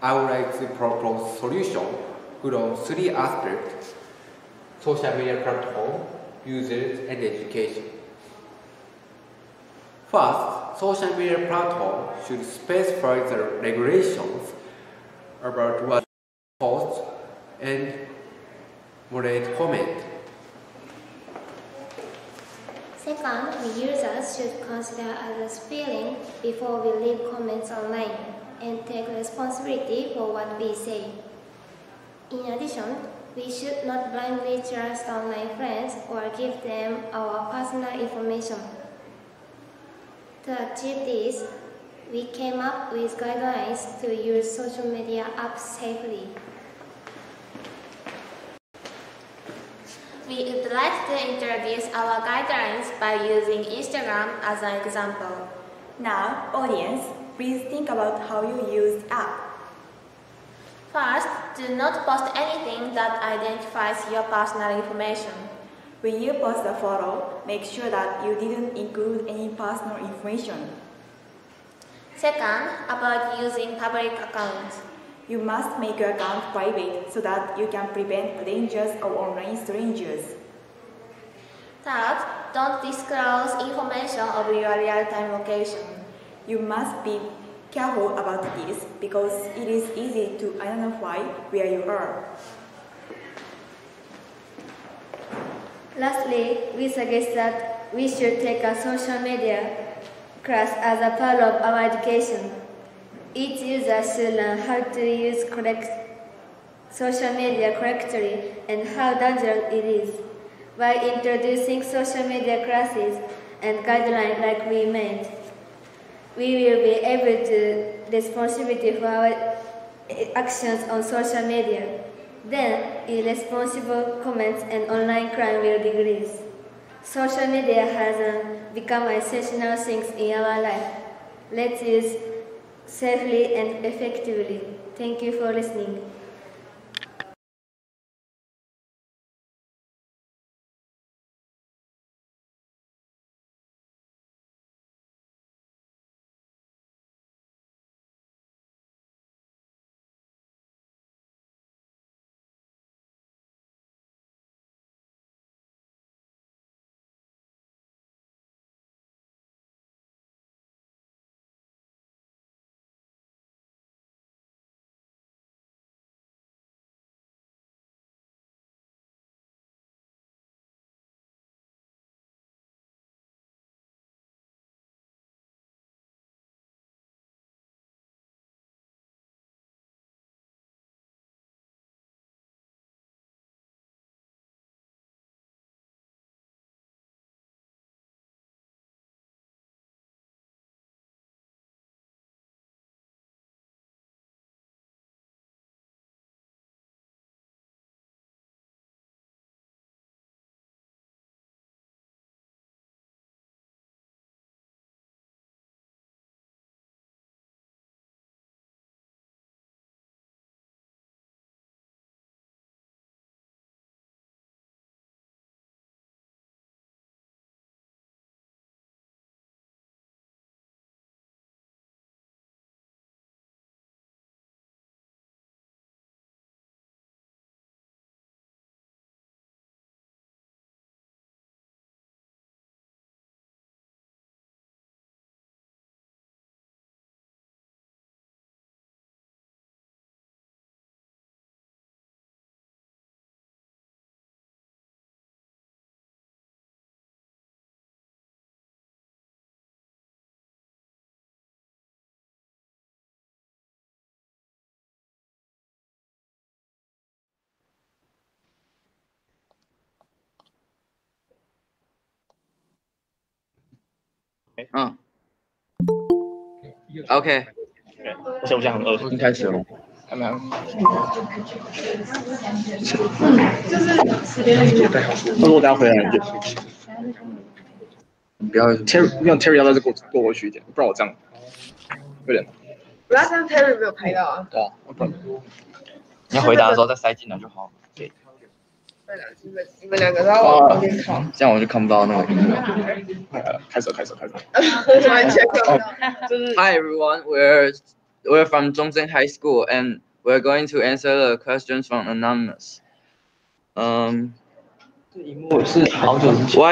I would like to propose solution from 3 aspects: social media platform, users, and education. First, social media platform should specify the regulations about what posts and moderate comment. Second, the users should consider others' feelings before we leave comments online and take responsibility for what we say. In addition, we should not blindly trust online friends or give them our personal information. To achieve this, we came up with guidelines to use social media apps safely. We would like to introduce our guidelines by using Instagram as an example. Now, audience, please think about how you use the app. First, do not post anything that identifies your personal information. When you post a photo, make sure that you didn't include any personal information. Second, avoid using public accounts. You must make your account private so that you can prevent the dangers of online strangers. Third, don't disclose information of your real-time location. You must be careful about this because it is easy to identify where you are. Lastly, we suggest that we should take a social media class as a part of our education. Each user should learn how to use social media correctly and how dangerous it is. By introducing social media classes and guidelines like we made, we will be able to responsibility for our actions on social media. Then, irresponsible comments and online crime will decrease. Social media has become essential things in our life. Let's use safely and effectively. Thank you for listening. OK，而且我现在很饿，已经开始了。还没有。他说我等下回来就。不要 Terry 要在这过过去一点，不然我这样有点。不要这样 Terry 没有拍到啊。对啊，不然你回答的时候再塞进来就好。对。你们两个都要往旁边靠，这样我就看不到那个荧幕。开始。完全看不到。Hi everyone, we're from Zhongzhen High School and we're going to answer the questions from Anonymous. Why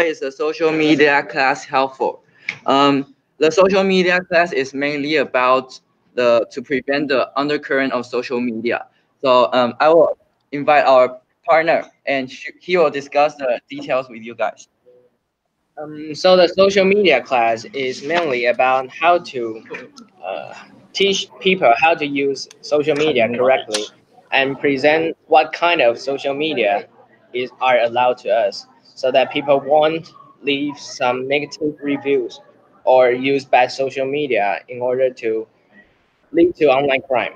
is the social media class helpful? The social media class is mainly about to prevent the undercurrent of social media. So I will invite our partner and he will discuss the details with you guys. So the social media class is mainly about how to teach people how to use social media correctly and present what kind of social media are allowed to us so that people won't leave some negative reviews or use bad social media in order to lead to online crime.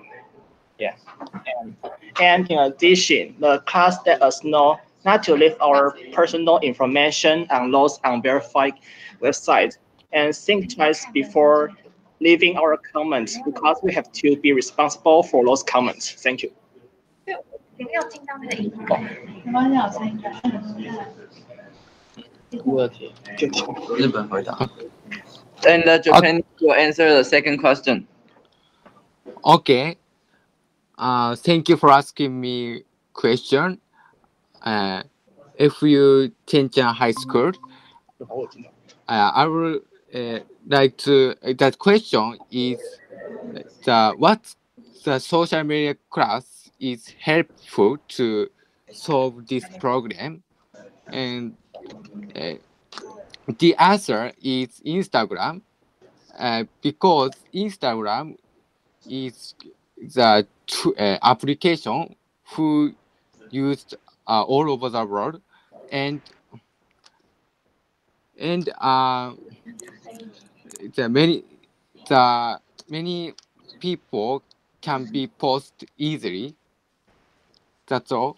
Yeah. And in addition, the class let us know not to leave our personal information on those unverified websites and think twice before leaving our comments because we have to be responsible for those comments. Thank you. 日本回答。And the Japanese will answer the second question. Okay. Thank you for asking me question. If you change a high school, I would like to. That question is what the social media class is helpful to solve this problem, and the answer is Instagram, because Instagram is the application who used all over the world, and the many people can be post easily. That's all.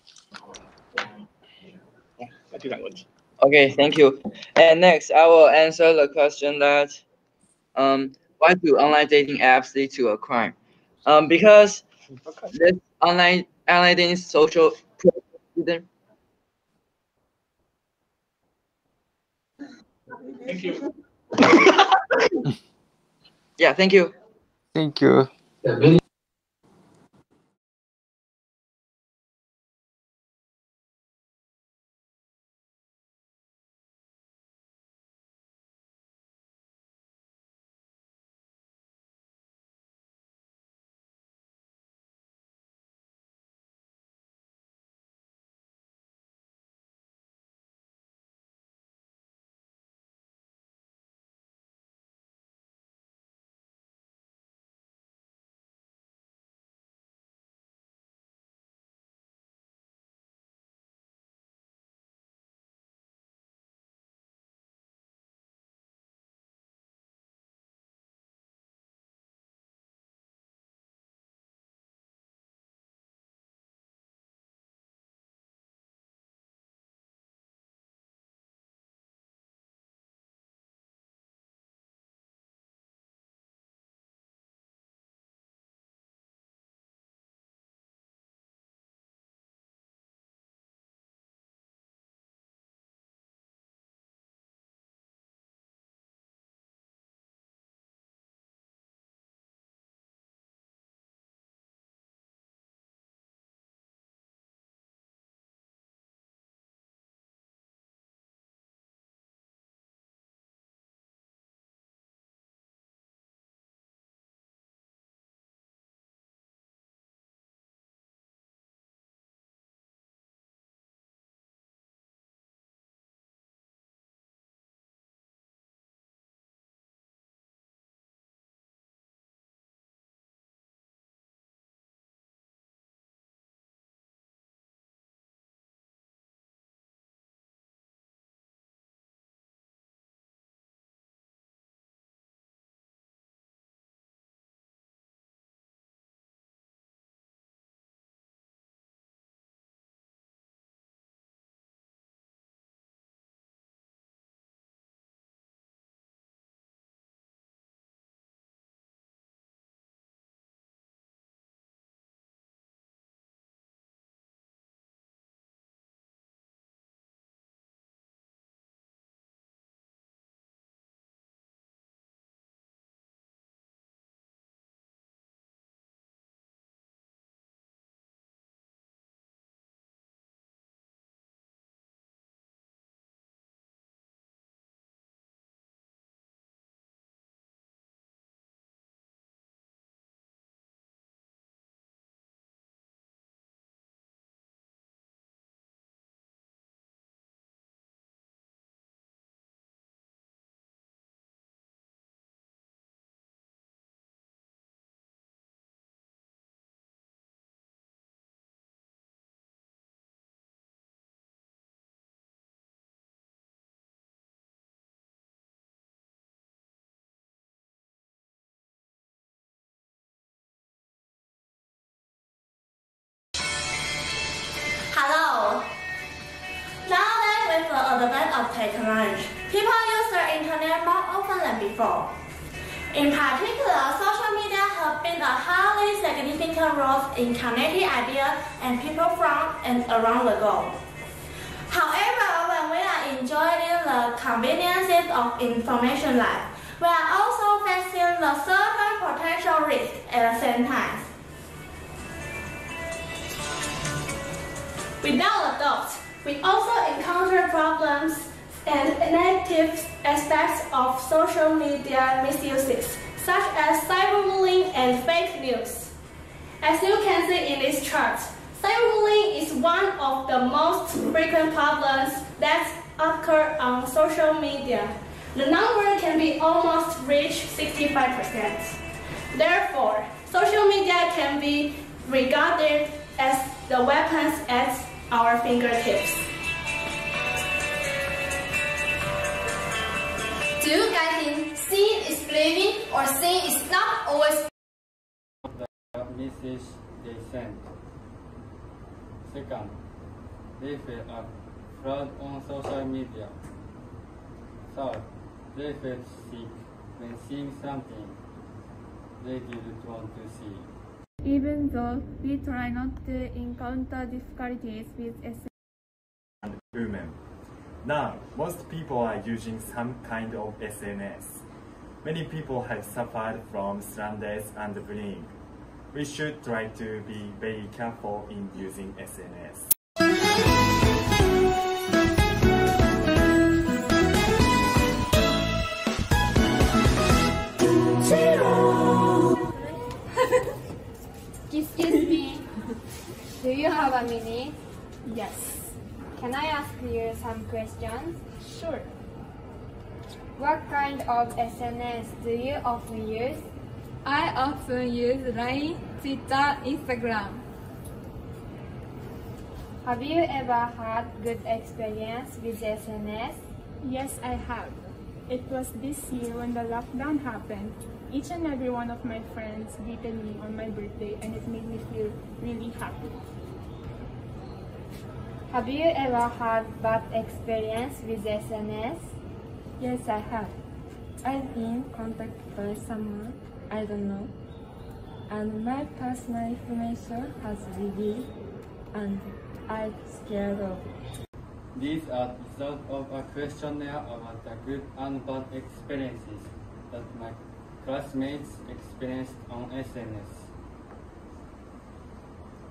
Okay, thank you. And next, I will answer the question that why do online dating apps lead to a crime? Because this online dating social. Thank you. Yeah, thank you. Thank you. take lunch. People use the internet more often than before. In particular, social media have been a highly significant role in connecting ideas and people from and around the globe. However, when we are enjoying the conveniences of information life, we are also facing the certain potential risks at the same time. Without a doubt, we also encounter problems and negative aspects of social media misuses, such as cyberbullying and fake news. As you can see in this chart, cyberbullying is one of the most frequent problems that occur on social media. The number can be almost reach 65%. Therefore, social media can be regarded as the weapons at our fingertips. Do you guys think seeing is believing or seeing is not always the message they send? Second, they feel a fraud on social media. Third, they feel sick when seeing something they didn't want to see. Even though we try not to encounter difficulties with SNS and women. Now, most people are using some kind of SNS. Many people have suffered from slanders and bullying. We should try to be very careful in using SNS. Excuse me. Do you have a minute? Yes. Can I ask you some questions? Sure. What kind of SNS do you often use? I often use LINE, Twitter, Instagram. Have you ever had good experience with SNS? Yes, I have. It was this year when the lockdown happened. Each and every one of my friends greeted me on my birthday, and it made me feel really happy. Have you ever had bad experience with SNS? Yes, I have. I've been contacted by someone I don't know, and my personal information has revealed, and I'm scared of it. These are results of a questionnaire about the good and bad experiences that my classmates experienced on SNS.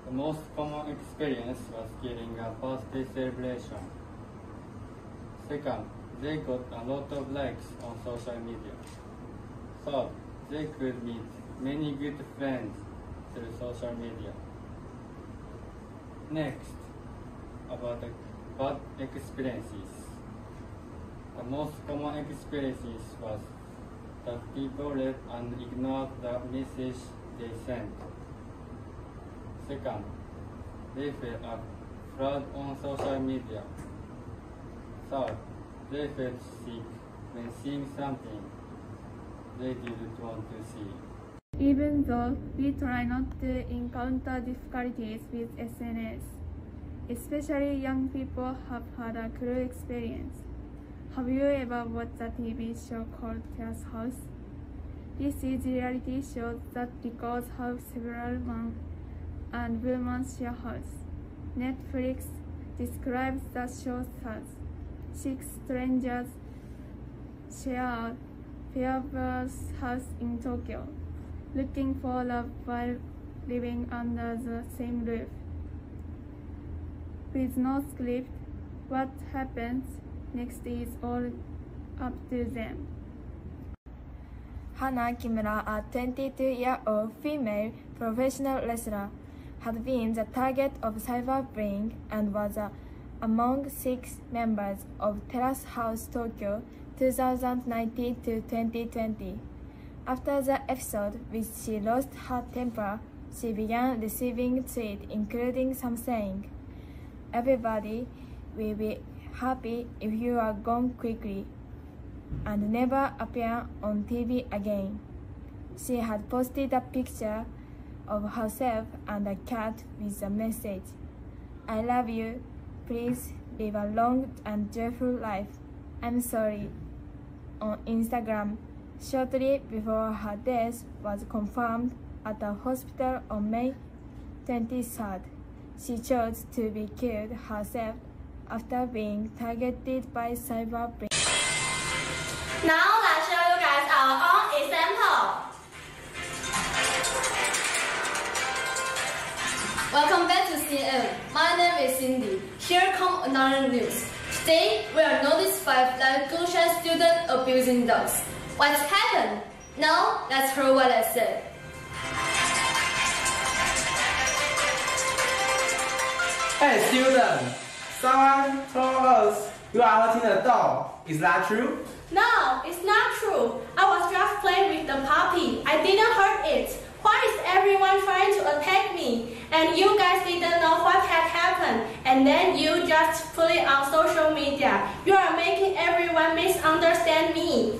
The most common experience was getting a birthday celebration. Second, they got a lot of likes on social media. Third, they could meet many good friends through social media. Next, about the bad experiences. The most common experiences was that people read and ignored the message they sent. Second, they felt a fraud on social media. Third, they felt sick when seeing something they didn't want to see. Even though we try not to encounter difficulties with SNS, especially young people have had a cruel experience. Have you ever watched a TV show called Terrace House? This is a reality show that records how several men and women share house. Netflix describes the show as 6 strangers share a fabulous house in Tokyo, looking for love while living under the same roof. With no script, what happens next is all up to them. Hana Kimura, a 22-year-old female professional wrestler, had been the target of cyberbullying and was among 6 members of Terrace House Tokyo 2019 to 2020. After the episode, which she lost her temper, she began receiving tweets including some saying, "Everybody will be happy if you are gone quickly and never appear on TV again." She had posted a picture of herself and a cat with the message, "I love you, please live a long and joyful life." I'm sorry, on Instagram. Shortly before her death was confirmed at a hospital on May 23rd, she chose to be killed herself after being targeted by cyberbullying. Now let's show you guys our own example. Welcome back to CM. My name is Cindy. Here comes another news. Today, we are noticed 5 Goshen students abusing dogs. What's happened? Now, let's hear what I said. Hey student, someone told us you are hurting a dog. Is that true? No, it's not true. I was just playing with the puppy. I didn't hurt it. Why is everyone trying to attack me? And you guys didn't know what had happened. And then you just put it on social media. You are making everyone misunderstand me.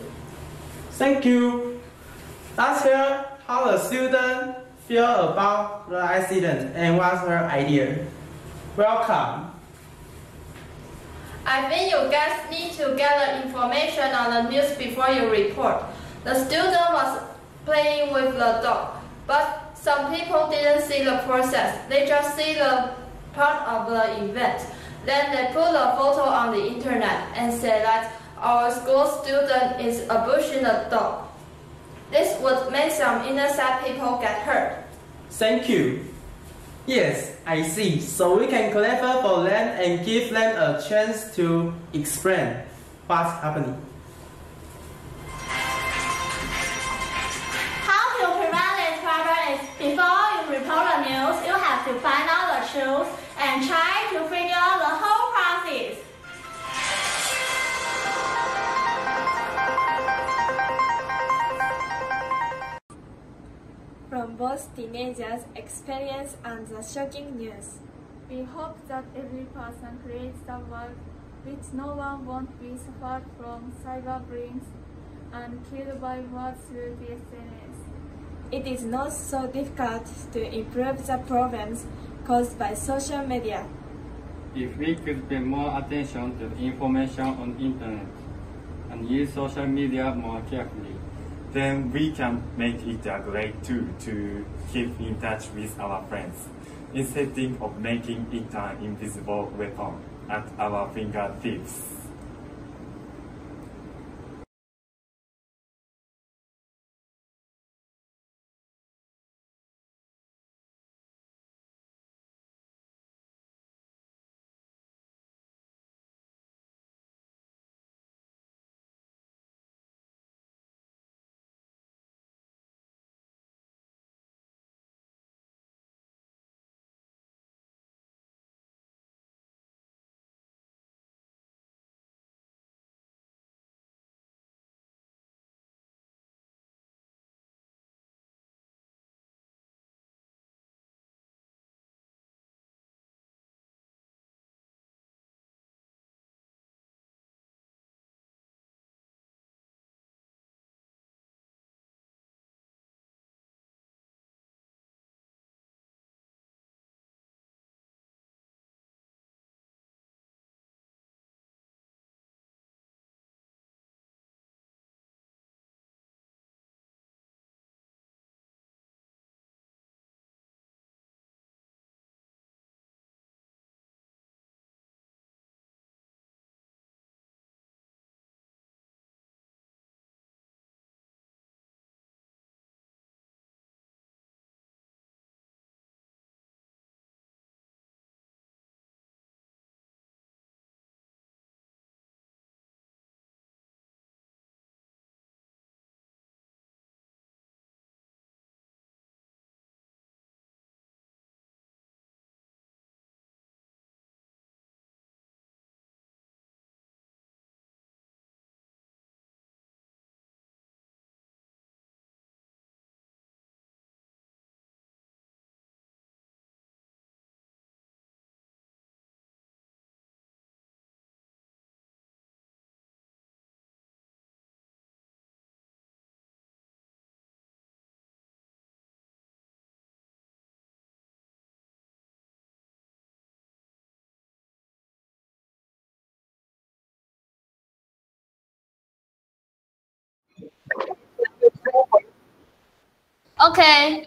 Thank you. Let's hear how the student feel about the accident and what's her idea. Welcome. I think you guys need to gather information on the news before you report. The student was playing with the dog, but some people didn't see the process. They just see the part of the event. Then they put the photo on the internet and said that our school student is abusing the dog. This would make some innocent people get hurt. Thank you. Yes, I see. So we can clarify for them and give them a chance to explain what's happening. How to prevent this problem is before you report the news, you have to find out the truth and try to figure out the whole process. From both teenagers' experience and the shocking news, we hope that every person creates a world which no one won't be suffered from cyberbullying and killed by words through the SNS. It is not so difficult to improve the problems caused by social media. If we could pay more attention to the information on the internet and use social media more carefully, then we can make it a great tool to keep in touch with our friends, instead of making it an invisible weapon at our fingertips. Okay.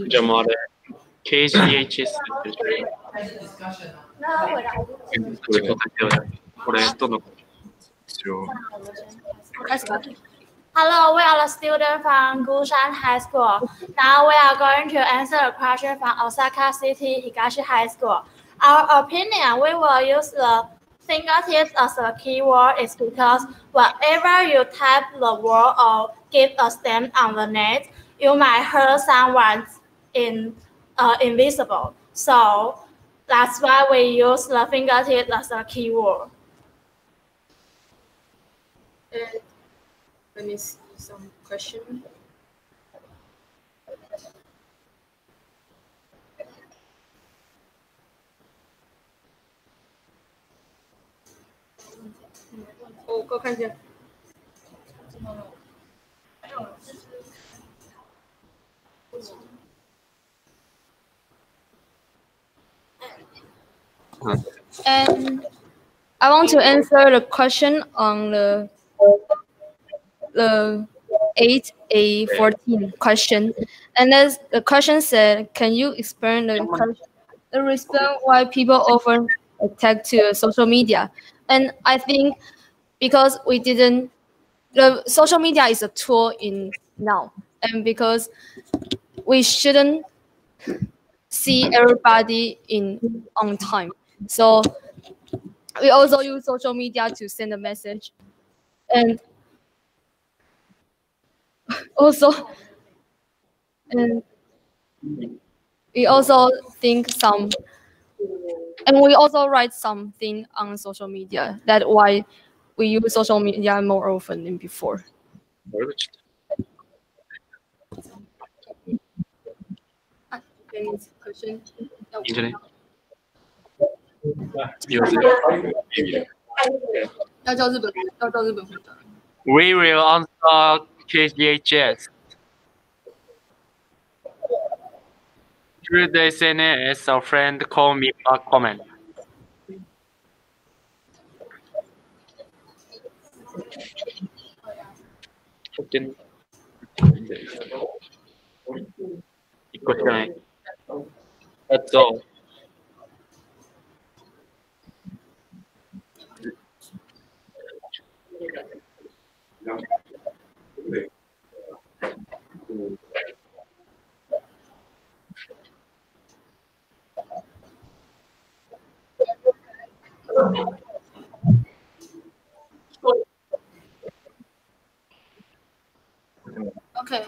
llamada KGHS これとの一応 Let's go. Hello, we are the students from Gushan High School. Now we are going to answer a question from Osaka City Higashi High School. Our opinion, we will use the fingertips as a keyword is because whenever you type the word or give a stamp on the net, you might hurt someone invisible. So that's why we use the fingertips as a keyword. Let me see some question. go 看一下。And I want to answer the question on the 8A14 question. And as the question said, can you explain the reason why people often attack to social media? And I think because the social media is a tool in now, and because we shouldn't see everybody on time. So we also use social media to send a message. And also, and we also we also write something on social media. That's why we use social media more often than before. Question? We will answer KGHS. Through the SNS, a friend called me a comment. That's all. Okay.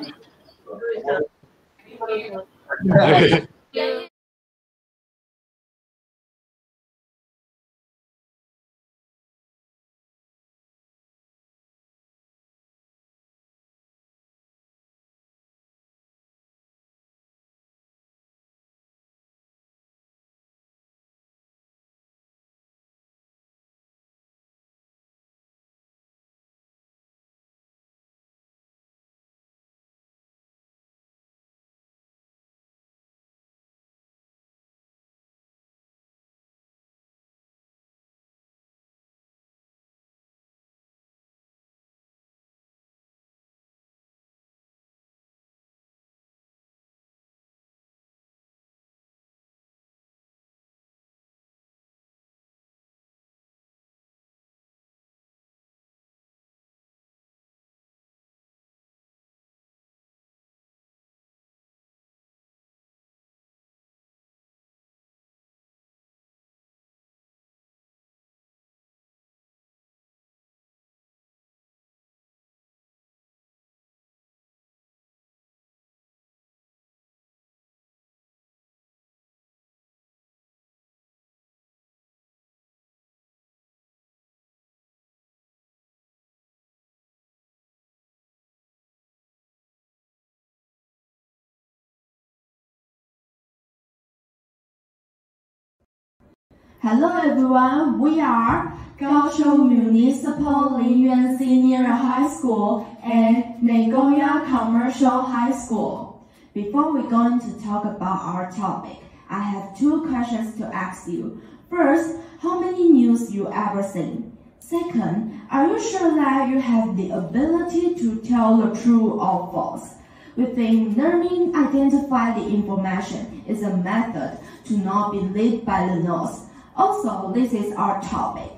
Hello everyone, we are Kaohsiung Municipal Lingyuan Senior High School and Nagoya Commercial High School. Before we're going to talk about our topic, I have two questions to ask you. First, how many news you you ever seen? Second, are you sure that you have the ability to tell the true or false? We think learning identify the information is a method to not be led by the nose. Also, this is our topic.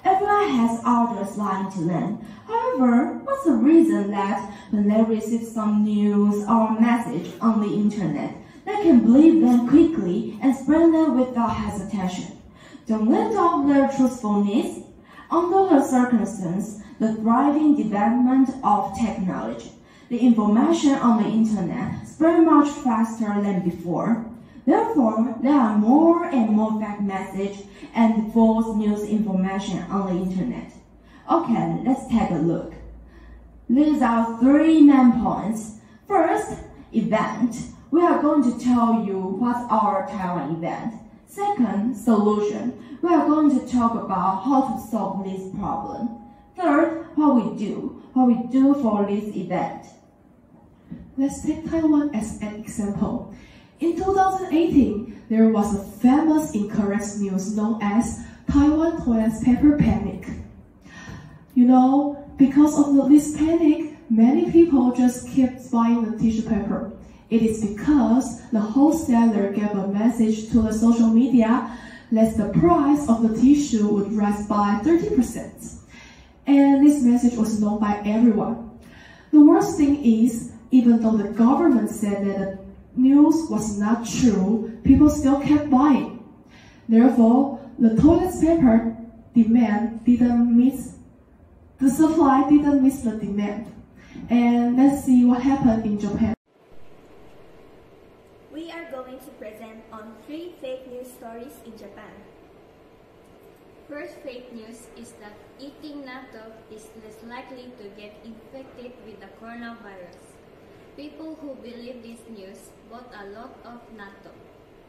Everyone has others lying to learn. However, what's the reason that when they receive some news or message on the internet, they can believe them quickly and spread them without hesitation? Don't let doubt their truthfulness. Under the circumstances, the thriving development of technology, the information on the internet spread much faster than before. Therefore, there are more and more fake messages and false news information on the internet. Okay, let's take a look. These are 3 main points. First, event. We are going to tell you what's our Taiwan event. Second, solution. We are going to talk about how to solve this problem. Third, what we do for this event. Let's take Taiwan as an example. In 2018, there was a famous incorrect news known as Taiwan toilet paper panic. You know, because of this panic, many people just kept buying the tissue paper. It is because the wholesaler gave a message to the social media that the price of the tissue would rise by 30%. And this message was known by everyone. The worst thing is, even though the government said that the news was not true, people still kept buying. Therefore, the toilet paper demand didn't meet the supply didn't meet the demand. And let's see what happened in Japan. We are going to present on 3 fake news stories in Japan. First fake news is that eating natto is less likely to get infected with the coronavirus. People who believe this news bought a lot of natto,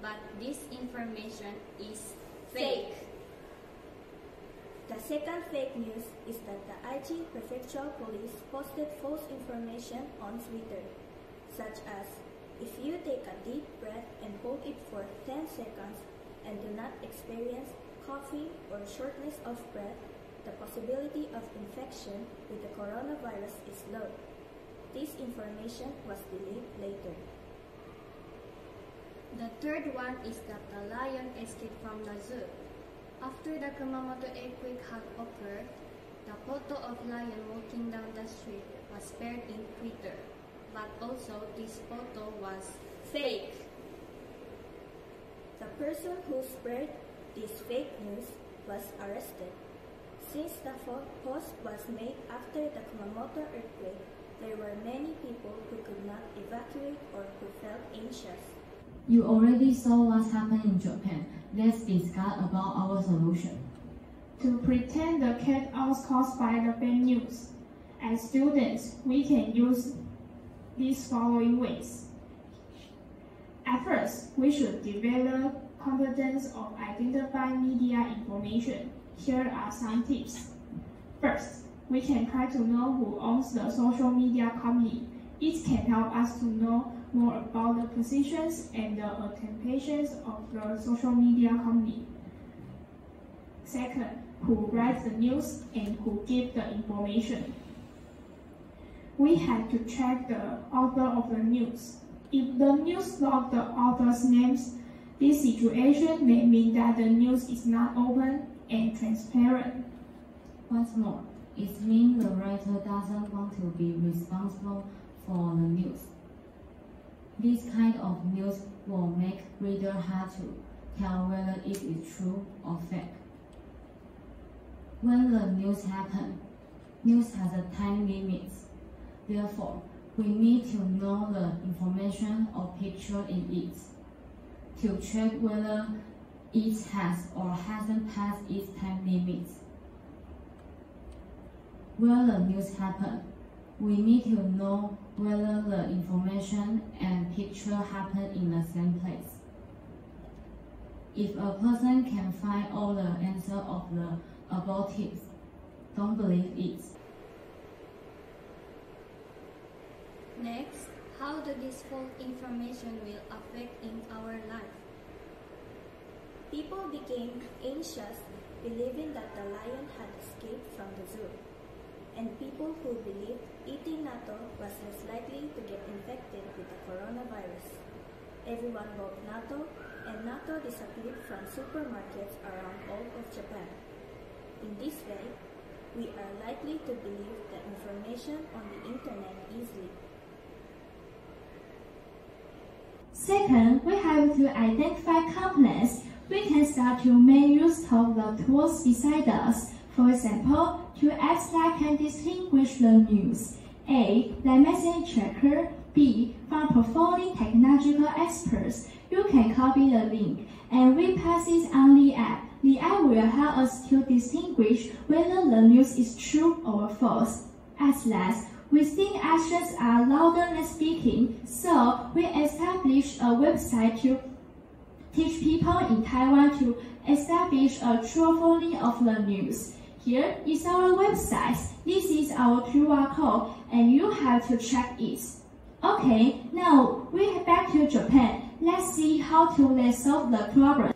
but this information is fake. The second fake news is that the Aichi Prefectural Police posted false information on Twitter, such as, if you take a deep breath and hold it for 10 seconds and do not experience coughing or shortness of breath, the possibility of infection with the coronavirus is low. This information was deleted later. The third one is that the lion escaped from the zoo. After the Kumamoto earthquake had occurred, the photo of lion walking down the street was shared in Twitter, but also this photo was fake. The person who spread this fake news was arrested. Since the post was made after the Kumamoto earthquake, there were many people who could not evacuate or who felt anxious. You already saw what's happened in Japan. Let's discuss about our solution. To pretend the chaos caused by the fake news. As students, we can use these following ways. At first, we should develop competence of identifying media information. Here are some tips. First, we can try to know who owns the social media company. It can help us to know more about the positions and the intentions of the social media company. Second, who writes the news and who gives the information. We have to check the author of the news. If the news logs the author's names, this situation may mean that the news is not open and transparent. What's more, it means the writer doesn't want to be responsible for the news. This kind of news will make readers hard to tell whether it is true or fake. When the news happens, news has a time limit. Therefore, we need to know the information or picture in it to check whether it has or hasn't passed its time limit. When the news happens, we need to know whether the information and picture happen in the same place. If a person can find all the answers of the above tips, don't believe it. Next, how does this false information will affect in our life? People became anxious believing that the lion had escaped from the zoo, and people who believed eating natto was less likely to get infected with the coronavirus. Everyone bought natto, and natto disappeared from supermarkets around all of Japan. In this way, we are likely to believe the information on the internet easily. Second, we have to identify components. We can start to make use of the tools beside us. For example, two apps that can distinguish the news. A. Like message checker. B. From portfolio technological experts. You can copy the link and repaste it on the app. The app will help us to distinguish whether the news is true or false. As last, we think actions are louder than speaking, so we established a website to teach people in Taiwan to establish a truthfulness of the news. Here is our website. This is our QR code, and you have to check it. Okay, now we head back to Japan. Let's see how to solve the problem.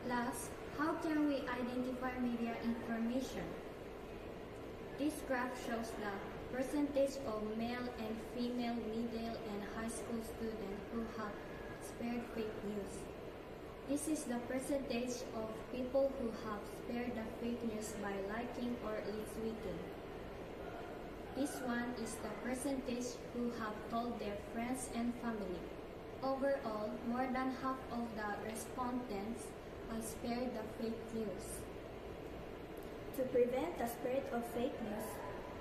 Last, how can we identify media information? This graph shows the percentage of male and female middle and high school students who have spared fake news. This is the percentage of people who have spared the fake news by liking or retweeting. This one is the percentage who have told their friends and family. Overall, more than half of the respondents have spared the fake news. To prevent the spread of fake news,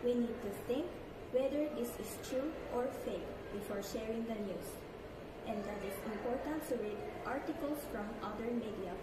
we need to think whether this is true or fake before sharing the news, and that it's important to read articles from other media.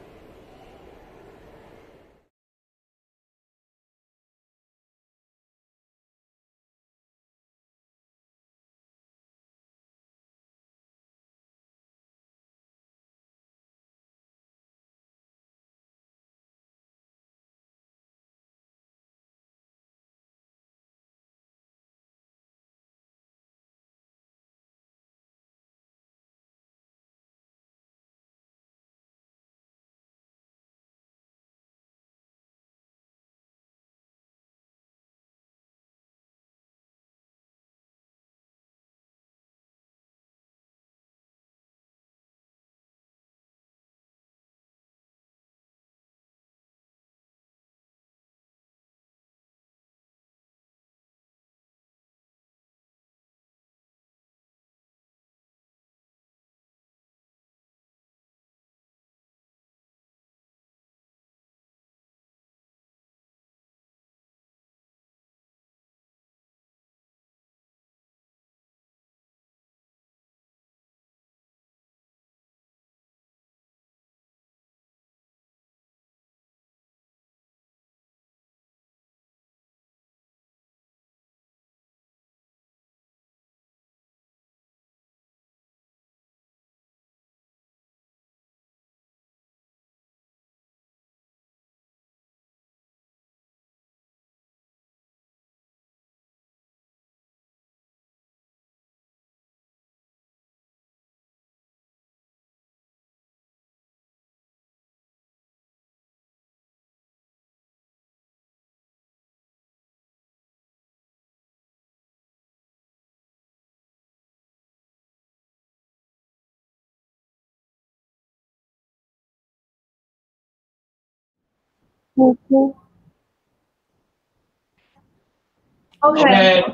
Okay.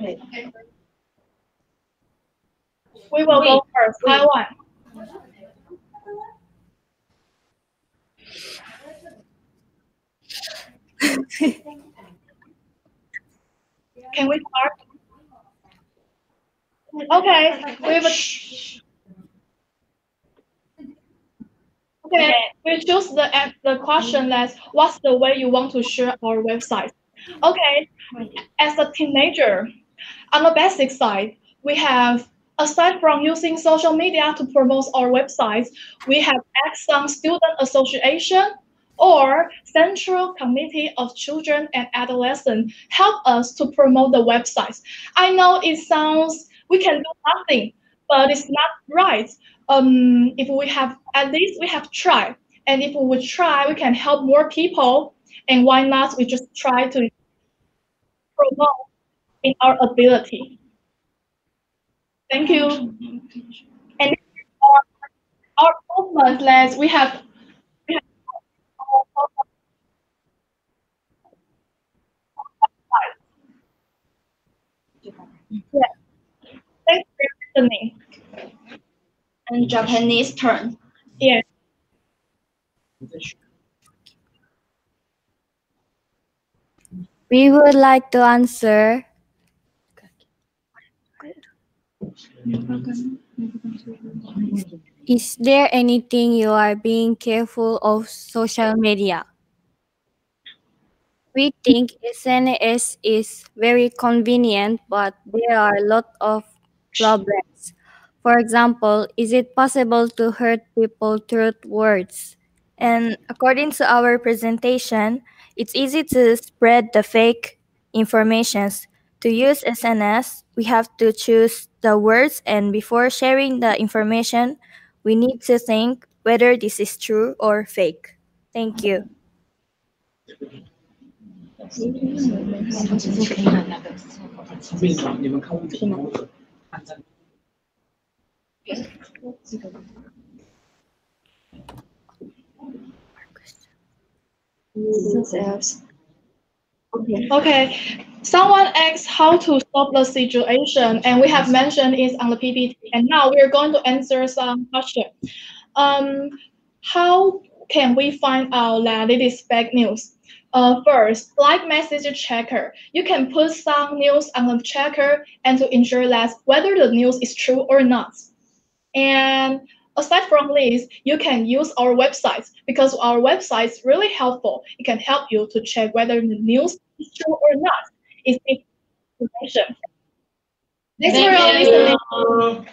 We will go first. Taiwan. Can we start? Okay. We choose the question that's what's the way you want to share our website. Okay. As a teenager, on the basic side, we have, aside from using social media to promote our websites, we have asked some student association or central committee of children and adolescents help us to promote the websites. I know it sounds we can do nothing, but it's not right. If we have, at least we have tried. And if we would try, we can help more people. And why not? We just try to promote in our ability. Thank you. And our movement, let's we have. Yeah. Thanks for listening. And Japanese turn. Yeah. We would like to answer. Is there anything you are being careful of social media? We think SNS is very convenient, but there are a lot of problems. For example, is it possible to hurt people through words? And according to our presentation, it's easy to spread the fake informations. To use SNS, we have to choose the words, and before sharing the information, we need to think whether this is true or fake. Thank you. Okay. Someone asked how to stop the situation, and we have mentioned it on the PPT. And now we're going to answer some questions. How can we find out that it is fake news? First, like message checker, you can put some news on the checker and to ensure that whether the news is true or not. And aside from this, you can use our website because our website is really helpful. It can help you to check whether the news is true or not. It's information. Thanks for your listening.